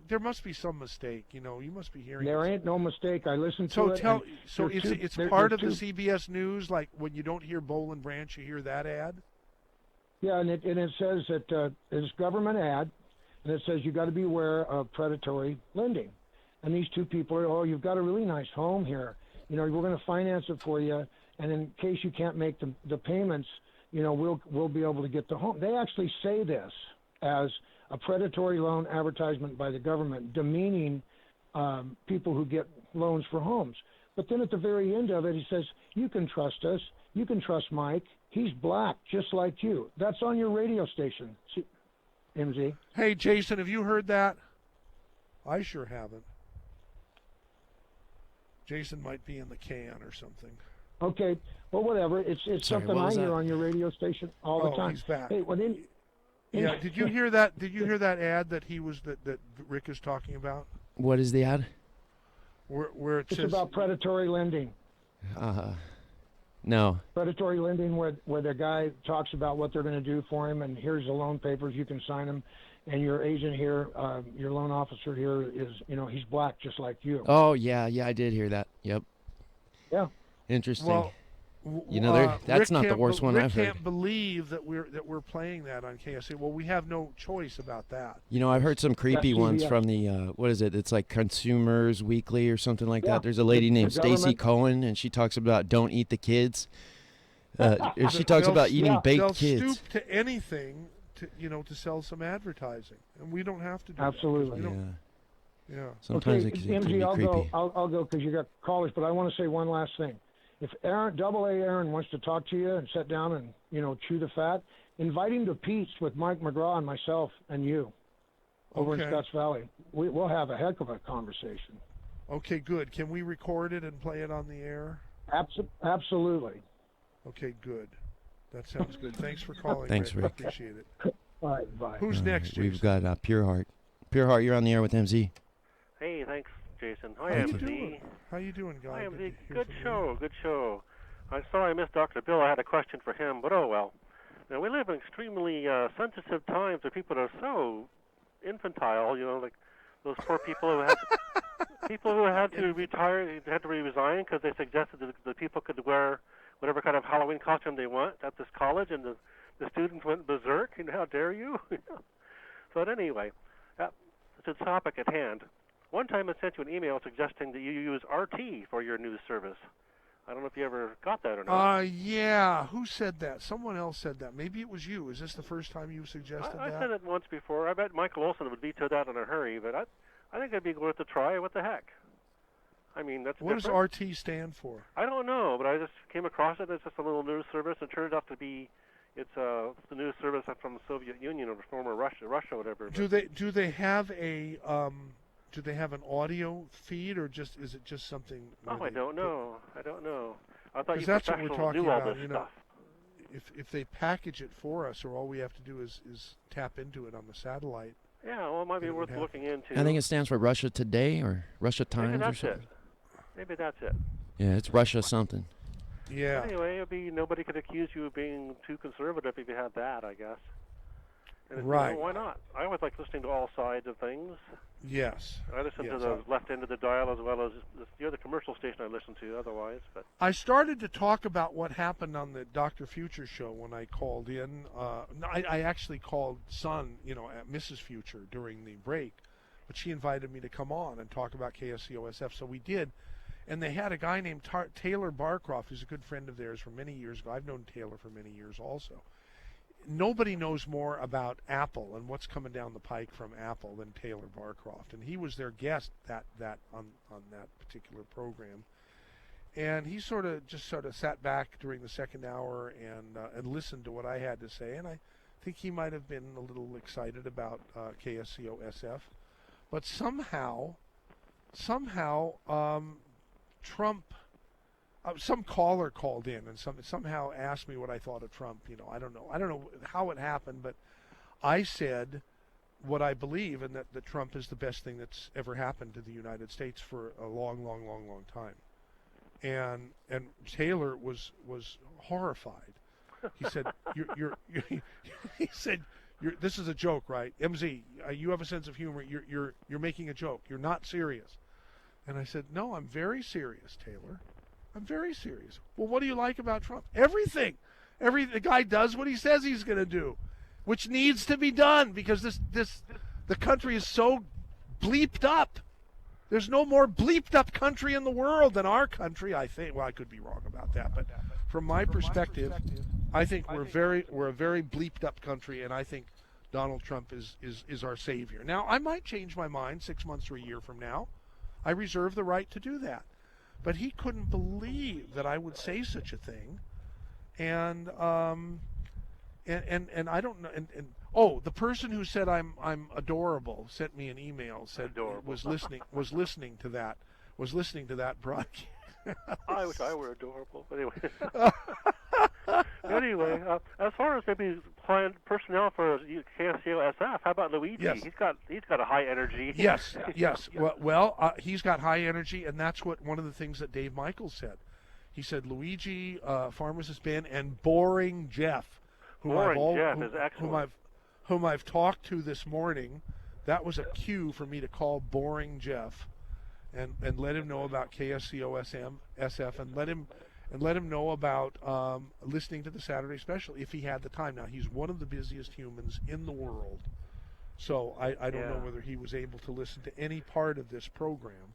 there must be some mistake. You must be hearing. There ain't no mistake. I listened to So it. So it's part of the CBS News. Like when you don't hear Boll and Branch, you hear that ad. Yeah, and it says that it's government ad, and it says you got to beware of predatory lending. And these two people are, you've got a really nice home here. We're going to finance it for you, and in case you can't make the payments, we'll be able to get the home. They actually say this as a predatory loan advertisement by the government, demeaning people who get loans for homes. But then at the very end of it, he says, you can trust us. You can trust Mike. He's black, just like you. That's on your radio station, MZ. Hey, Jason, have you heard that? I sure haven't. Jason might be in the can or something. Okay, well, whatever. It's Sorry, something I hear on your radio station all the time. He's back. Hey, Yeah, did you hear that? Did you hear that ad that that Rick is talking about? What is the ad? Where it it's says about predatory lending. No. Predatory lending, where the guy talks about what they're going to do for him, and here's the loan papers, you can sign them, and your agent here, your loan officer here is, he's black just like you. Oh yeah, I did hear that. Yep. Yeah. Interesting. Well, that's Rick not the worst one I've heard. Rick can't believe that we're playing that on KSC. Well, we have no choice about that. I've heard some creepy That's ones CBS. from the what is it? It's like Consumers Weekly or something like Yeah, that. There's a lady named the Stacy government- Cohen, and she talks about don't eat the kids. She talks about eating baked they'll kids. stoop to anything to sell some advertising, and we don't have to do Absolutely. that. Yeah. Sometimes okay, it can MG, be I'll creepy. go. I'll go because you got callers, but I want to say one last thing. If Double A Aaron wants to talk to you and sit down and chew the fat, invite him to Pete's with Mike McGraw and myself and you over in Okay. Scotts Valley. We'll have a heck of a conversation. Okay, good. Can we record it and play it on the air? Absolutely. Okay, good. That sounds good. Thanks for calling. Thanks, Rick. Appreciate it. All right, bye. Who's next, Jason? We've got Pure Heart. Pure Heart, you're on the air with MZ. Hey, thanks, Jason. How Hi, you MZ. doing? How you doing, guy? Hi, Good MZ. to hear Good from you. show. Good show. I'm sorry I missed Dr. Bill. I had a question for him, but oh well. Now, we live in extremely sensitive times where people are so infantile. Like those poor people who had to retire, had to resign because they suggested that the people could wear whatever kind of Halloween costume they want at this college, and the students went berserk. How dare you? But anyway, to the topic at hand. One time I sent you an email suggesting that you use RT for your news service. I don't know if you ever got that or not. Yeah. Who said that? Someone else said that. Maybe it was you. Is this the first time you suggested I that? said it once before. I bet Michael Olson would veto that in a hurry, but I think it'd be worth a try. What the heck? I mean, that's What does different. RT stand for? I don't know, but I just came across it. It's just a little news service. It turned out to be, it's the news service from the Soviet Union or former Russia, whatever. Do they have a do they have an audio feed, or is it just something? Oh, I don't know. I don't know. I thought you That's what we're professionals talking knew all about. this stuff. If they package it for us, or all we have to do is tap into it on the satellite. Yeah, well, it might be worth looking into. I think it stands for Russia Today or Russia Times Maybe or that's something. it. Maybe that's it. Yeah, it's Russia something. Yeah. Anyway, nobody could accuse you of being too conservative if you had that, I guess. And Right. why not? I always like listening to all sides of things. Yes. I listen to Yes. the left end of the dial as well as the other commercial station I listen to otherwise. But I started to talk about what happened on the Dr. Future show when I called in. I actually called Sun, at Mrs. Future during the break, but she invited me to come on and talk about KSCOSF, so we did. And they had a guy named Taylor Barcroft, who's a good friend of theirs from many years ago. I've known Taylor for many years also. Nobody knows more about Apple and what's coming down the pike from Apple than Taylor Barcroft, and he was their guest that on that particular program. And he sort of sat back during the second hour and listened to what I had to say, and I think he might have been a little excited about KSCO-SF, but somehow Trump. Some caller called in and somehow asked me what I thought of Trump. I don't know how it happened, but I said what I believe, and that Trump is the best thing that's ever happened to the United States for a long time. And Taylor was horrified. He said, he said, this is a joke, right? MZ, you have a sense of humor. You're making a joke. You're not serious. And I said, no, I'm very serious, Taylor. I'm very serious. Well, what do you like about Trump? Everything. The guy does what he says he's going to do, which needs to be done because the country is so bleeped up. There's no more bleeped up country in the world than our country, I think. Well, I could be wrong about that, but from my perspective, I think we're a very bleeped up country, and I think Donald Trump is our savior. Now, I might change my mind 6 months or a year from now. I reserve the right to do that. But he couldn't believe that I would say such a thing, and I don't know. And the person who said I'm adorable sent me an email. Said was listening to that broadcast. I wish I were adorable. Anyway, as far as maybe planned personnel for KSCO-SF, how about Luigi? Yes. He's got a high energy. Yes. Well, he's got high energy, and that's one of the things that Dave Michaels said. He said Luigi, Pharmacist Ben, and Boring Jeff, whom I've talked to this morning. That was a cue for me to call Boring Jeff, and let him know about KSCO-SF, and let him know about listening to the Saturday Special if he had the time. Now, he's one of the busiest humans in the world, so I don't know whether he was able to listen to any part of this program.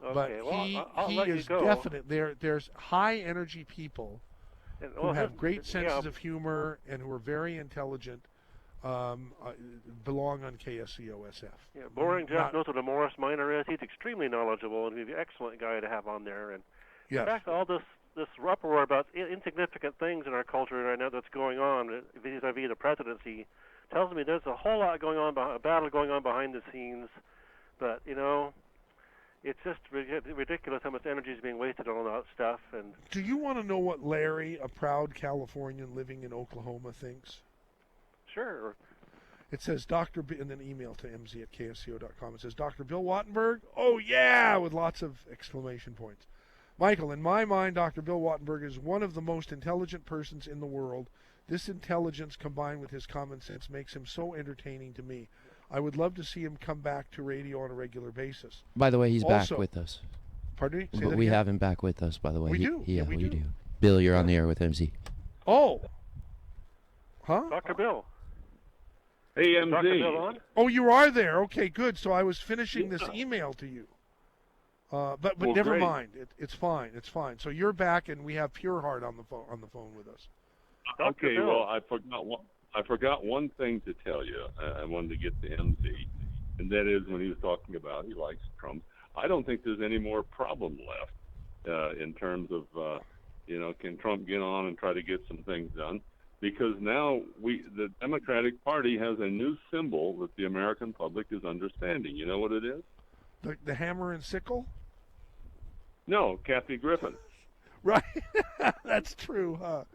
Okay, but well, I'll he let is you go. definite. There's high energy people who have great senses of humor and who are very intelligent. Belong on KSCO-SF. Yeah, Boring Jeff knows what a Morris minor is. He's extremely knowledgeable and he's an excellent guy to have on there. And in fact, all this uproar about insignificant things in our culture right now that's going on vis-a-vis the presidency tells me there's a whole lot going on, a battle going on behind the scenes. But it's just ridiculous how much energy is being wasted on all that stuff. And do you want to know what Larry, a proud Californian living in Oklahoma, thinks? Sure. It says Dr. B, and then email to mz@ksco.com. It says Dr. Bill Wattenberg. Oh yeah, with lots of exclamation points. Michael, in my mind, Dr. Bill Wattenberg is one of the most intelligent persons in the world. This intelligence combined with his common sense makes him so entertaining to me. I would love to see him come back to radio on a regular basis. By the way, he's also, back with us. Pardon me? Say But that we again? have him back with us, by the way. We do. Yeah, we do. Bill, you're on the air with MZ. Oh. Huh? Dr. Bill. Hey, MZ. Dr. Bill on? Oh, you are there. Okay, good. So I was finishing this email to you. But Well, never great. mind. It's fine. It's fine. So you're back, and we have Pure Heart on the phone with us. Okay, well, I forgot one thing to tell you. I wanted to get to MZ, and that is when he was talking about he likes Trump. I don't think there's any more problem left in terms of can Trump get on and try to get some things done? Because now the Democratic Party has a new symbol that the American public is understanding. You know what it is? The hammer and sickle? No, Kathy Griffin. Right. That's true, huh?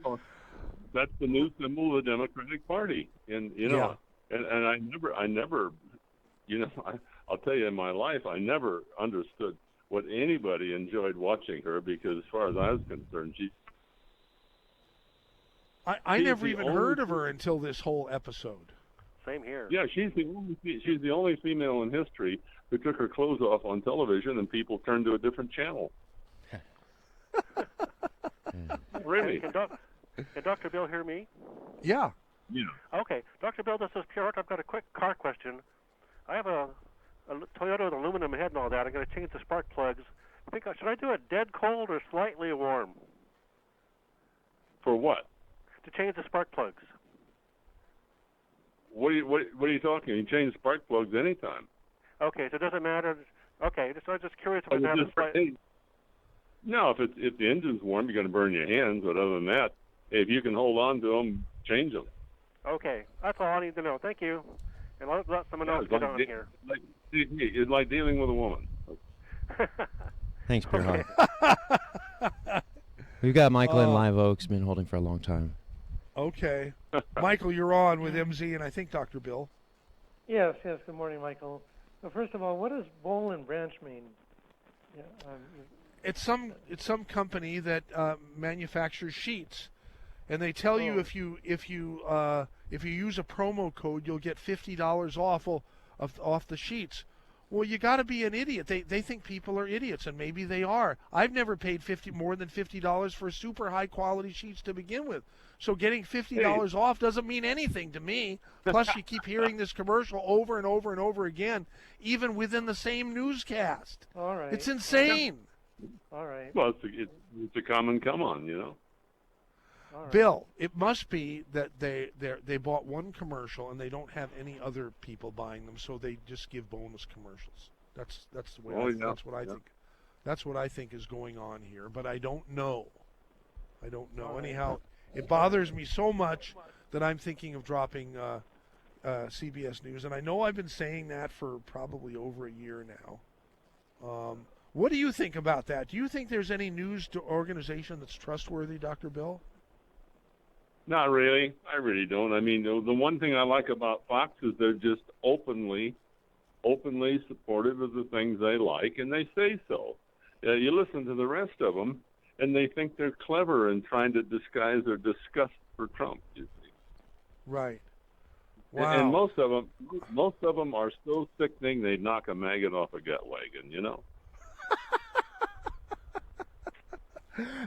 That's the new symbol of the Democratic Party. And and I never I'll tell you, in my life I never understood what anybody enjoyed watching her, because as far as I was concerned, I never even heard of her until this whole episode. Same here. Yeah, she's the only female in history who took her clothes off on television and people turned to a different channel. Really? Can Dr. Bill hear me? Yeah. Yeah. Okay. Dr. Bill, this is Pierre Hart. I've got a quick car question. I have a Toyota with aluminum head and all that. I'm going to change the spark plugs. Should I do it dead cold or slightly warm? For what? To change the spark plugs. What are you talking? You change spark plugs anytime. Okay, so it doesn't matter. Okay, I was just curious if I have a slight... No, if the engine's warm, you're going to burn your hands. But other than that, if you can hold on to them, change them. Okay, that's all I need to know. Thank you. And let someone else get on here. It's like dealing with a woman. Thanks, Pierre Hart. We've got Michael in Live Oaks, been holding for a long time. Okay. Michael, you're on with MZ and I think Dr. Bill. Yes. Good morning, Michael. Well, first of all, what does bowl and branch mean? Yeah, It's some company that manufactures sheets, and they tell you if you use a promo code, you'll get $50 off the sheets. Well, you got to be an idiot. They think people are idiots, and maybe they are. I've never paid more than $50 for super high quality sheets to begin with. So getting $50 off doesn't mean anything to me. Plus, you keep hearing this commercial over and over and over again, even within the same newscast. all right. It's insane. All right. Well, it's a common come on, you know. All right. Bill, it must be that they bought one commercial and they don't have any other people buying them, so they just give bonus commercials. That's the way. That's what I think. That's what I think is going on here, but I don't know. Anyhow, it bothers me so much that I'm thinking of dropping CBS News, and I know I've been saying that for probably over a year now. What do you think about that? Do you think there's any news organization that's trustworthy, Dr. Bill? Not really. I really don't. I mean, the one thing I like about Fox is they're just openly supportive of the things they like, and they say so. You listen to the rest of them, and they think they're clever in trying to disguise their disgust for Trump. You see. Right. Wow. And most of them are so sickening they'd knock a maggot off a gut wagon. You know.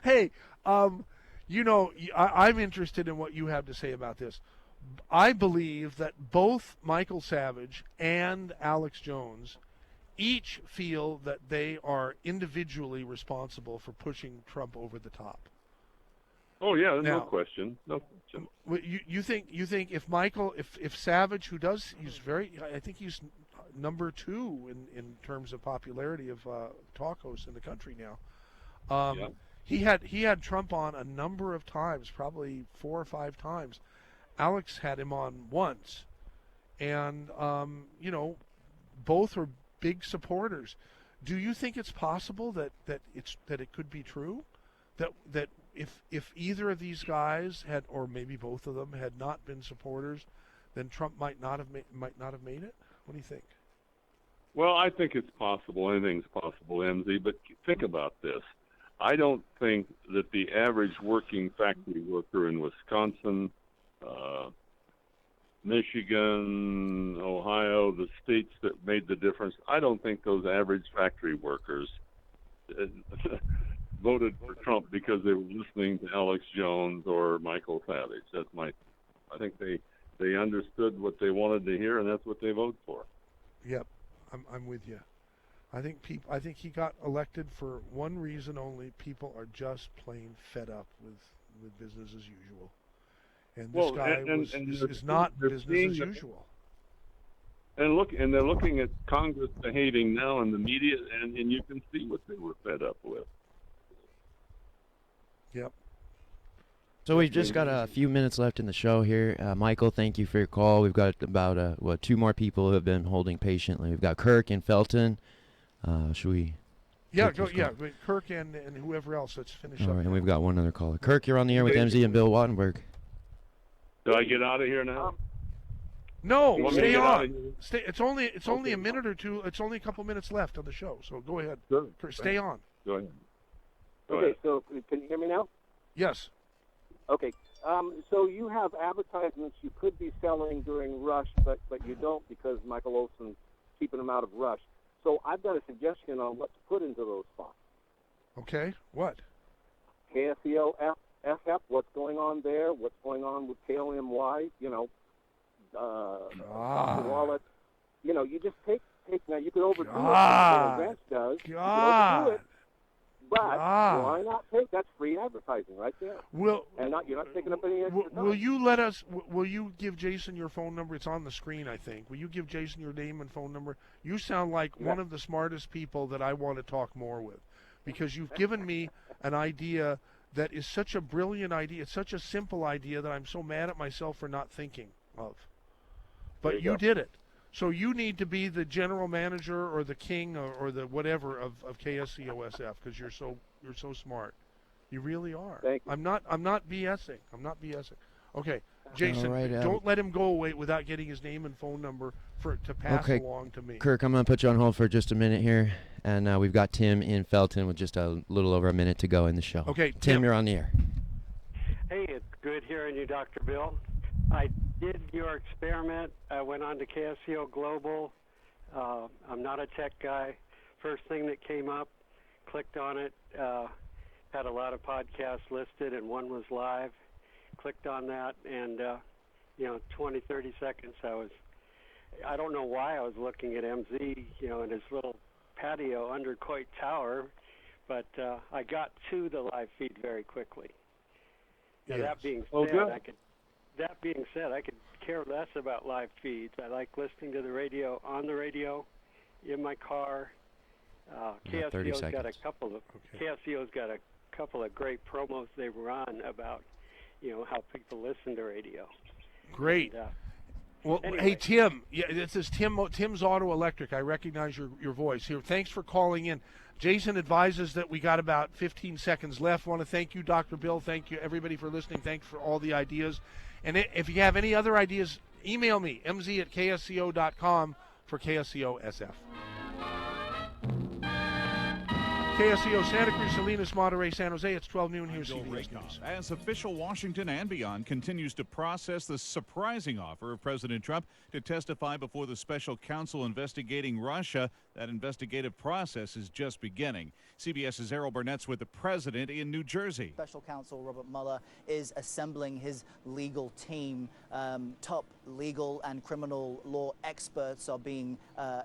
Hey, I'm interested in what you have to say about this. I believe that both Michael Savage and Alex Jones each feel that they are individually responsible for pushing Trump over the top. Oh yeah, no question. You think if Savage, I think he's number 2 in terms of popularity of talk hosts in the country now. He had Trump on a number of times, probably 4 or 5 times. Alex had him on once, and both are big supporters. Do you think it's possible that it could be true, that if either of these guys had, or maybe both of them, had not been supporters, then Trump might not have made it? What do you think? Well, I think it's possible. Anything's possible, MZ. But think about this. I don't think that the average working factory worker in Wisconsin, Michigan, Ohio, the states that made the difference, I don't think those average factory workers voted for Trump because they were listening to Alex Jones or Michael Savage. I think they understood what they wanted to hear, and that's what they voted for. Yep, I'm with you. I think he got elected for one reason only. People are just plain fed up with business as usual, and this guy is not business as usual. And they're looking at Congress behaving now in the media, and you can see what they were fed up with. Yep. So we've just got a few minutes left in the show here. Michael, thank you for your call. We've got about 2 more people who have been holding patiently. We've got Kirk and Felton. Should we? Yeah, Kirk and whoever else. Let's finish up. All right, and we've got one other caller. Kirk, you're on the air with MZ and Bill Wattenberg. Do I get out of here now? No, stay on. It's only a minute or two. It's only a couple minutes left on the show, so go ahead. Sure. Stay on. Go ahead. Okay, so can you hear me now? Yes. Okay. So you have advertisements you could be selling during rush, but you don't because Michael Olson's keeping them out of rush. So I've got a suggestion on what to put into those spots. Okay, what? KSEO FF, what's going on there? What's going on with KOMY? Wallet. You just take. Now you could overdo it. Like Branch does. You could overdo it. But why not take? That's free advertising right there. You're not taking up any extra time. Will you let us? Will you give Jason your phone number? It's on the screen, I think. Will you give Jason your name and phone number? You sound like one of the smartest people that I want to talk more with, because you've given me an idea that is such a brilliant idea. It's such a simple idea that I'm so mad at myself for not thinking of. But you did it. So you need to be the general manager or the king or the whatever of KSCOSF, because you're so smart. You really are. Thank you. I'm not BSing. I'm not BSing. Okay, Jason, All right, don't let him go away without getting his name and phone number to pass along to me. Kirk, I'm going to put you on hold for just a minute here. And we've got Tim in Felton with just a little over a minute to go in the show. Okay, Tim, you're on the air. Hey, it's good hearing you, Dr. Bill. I did your experiment. I went on to KSCO Global. I'm not a tech guy. First thing that came up, clicked on it, had a lot of podcasts listed, and one was live. Clicked on that, and 20, 30 seconds, I don't know why I was looking at MZ, in his little patio under Coit Tower, but I got to the live feed very quickly. Now, that being said, I could care less about live feeds. I like listening to the radio, on the radio, in my car. KSCO's got a couple of great promos they run about, how people listen to radio. Great. And, well, anyway. Hey, Tim. Yeah, this is Tim's Auto Electric. I recognize your voice here. Thanks for calling in. Jason advises that we got about 15 seconds left. Want to thank you, Dr. Bill. Thank you, everybody, for listening. Thanks for all the ideas. And if you have any other ideas, email me, mz@ksco.com for KSCO SF. KSCO Santa Cruz, Salinas, Monterey, San Jose. It's 12 noon. Here's CBS News. As official Washington and beyond continues to process the surprising offer of President Trump to testify before the special counsel investigating Russia, that investigative process is just beginning. CBS's Errol Burnett's with the president in New Jersey. Special counsel Robert Mueller is assembling his legal team. Top legal and criminal law experts are being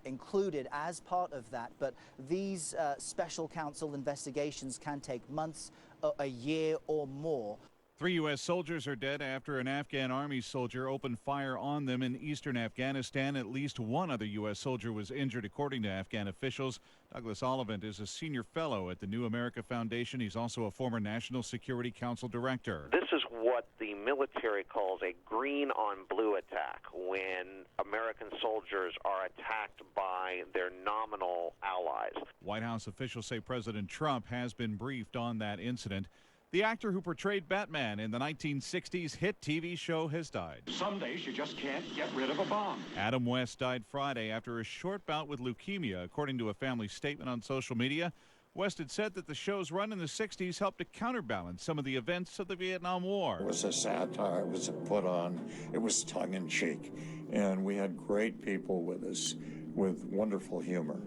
included as part of that. But these special counsel investigations can take months, a year or more. 3 U.S. soldiers are dead after an Afghan army soldier opened fire on them in eastern Afghanistan. At least one other U.S. soldier was injured, according to Afghan officials. Douglas Ollivant is a senior fellow at the New America Foundation. He's also a former National Security Council director. This is what the military calls a green on blue attack, when American soldiers are attacked by their nominal allies. White House officials say President Trump has been briefed on that incident. The actor who portrayed Batman in the 1960s hit TV show has died. Some days you just can't get rid of a bomb. Adam West died Friday after a short bout with leukemia, according to a family statement on social media. West had said that the show's run in the 60s helped to counterbalance some of the events of the Vietnam War. It was a satire, it was a put on, it was tongue-in-cheek. And we had great people with us with wonderful humor.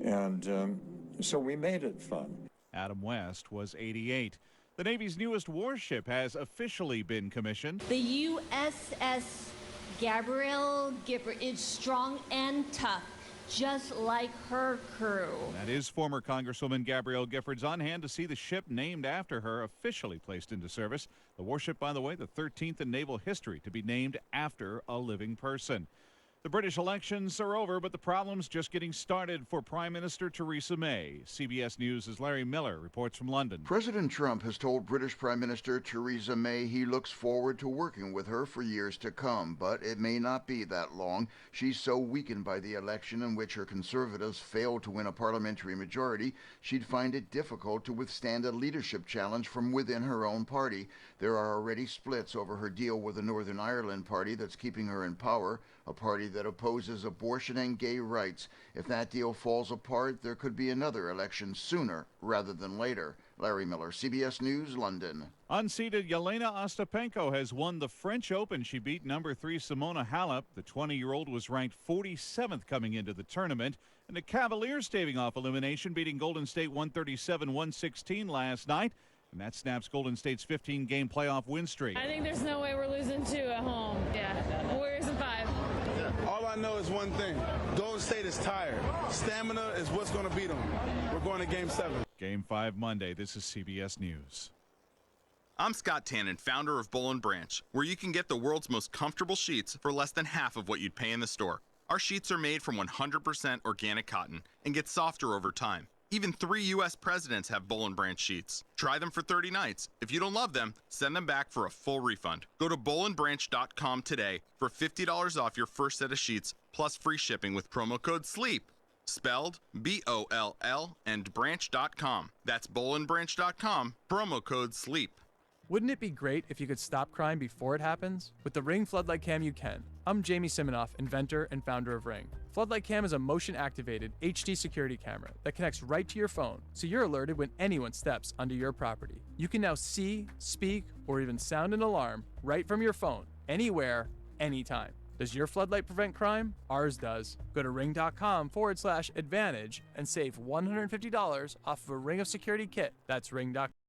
And so we made it fun. Adam West was 88. The Navy's newest warship has officially been commissioned. The USS Gabrielle Gifford is strong and tough, just like her crew. That is former Congresswoman Gabrielle Giffords on hand to see the ship named after her officially placed into service. The warship, by the way, the 13th in naval history to be named after a living person. The British elections are over, but the problem's just getting started for Prime Minister Theresa May. CBS News' Larry Miller reports from London. President Trump has told British Prime Minister Theresa May he looks forward to working with her for years to come, but it may not be that long. She's so weakened by the election in which her Conservatives failed to win a parliamentary majority, she'd find it difficult to withstand a leadership challenge from within her own party. There are already splits over her deal with the Northern Ireland party that's keeping her in power, a party that opposes abortion and gay rights. If that deal falls apart, there could be another election sooner rather than later. Larry Miller, CBS News, London. Unseeded Yelena Ostapenko has won the French Open. She beat number 3 Simona Halep. The 20-year-old was ranked 47th coming into the tournament. And the Cavaliers staving off elimination, beating Golden State 137-116 last night. And that snaps Golden State's 15-game playoff win streak. I think there's no way we're losing 2 at home. Yeah, Warriors in 5. All I know is one thing. Golden State is tired. Stamina is what's going to beat them. We're going to Game 7. Game 5 Monday. This is CBS News. I'm Scott Tannen, founder of Boll & Branch, where you can get the world's most comfortable sheets for less than half of what you'd pay in the store. Our sheets are made from 100% organic cotton and get softer over time. Even 3 U.S. presidents have Boll & Branch sheets. Try them for 30 nights. If you don't love them, send them back for a full refund. Go to bollandbranch.com today for $50 off your first set of sheets plus free shipping with promo code SLEEP. Spelled B-O-L-L and branch.com. That's bollandbranch.com, promo code SLEEP. Wouldn't it be great if you could stop crime before it happens? With the Ring Floodlight Cam, you can. I'm Jamie Siminoff, inventor and founder of Ring. Floodlight Cam is a motion-activated HD security camera that connects right to your phone, so you're alerted when anyone steps onto your property. You can now see, speak, or even sound an alarm right from your phone, anywhere, anytime. Does your floodlight prevent crime? Ours does. Go to ring.com/advantage and save $150 off of a Ring of Security kit. That's ring.com.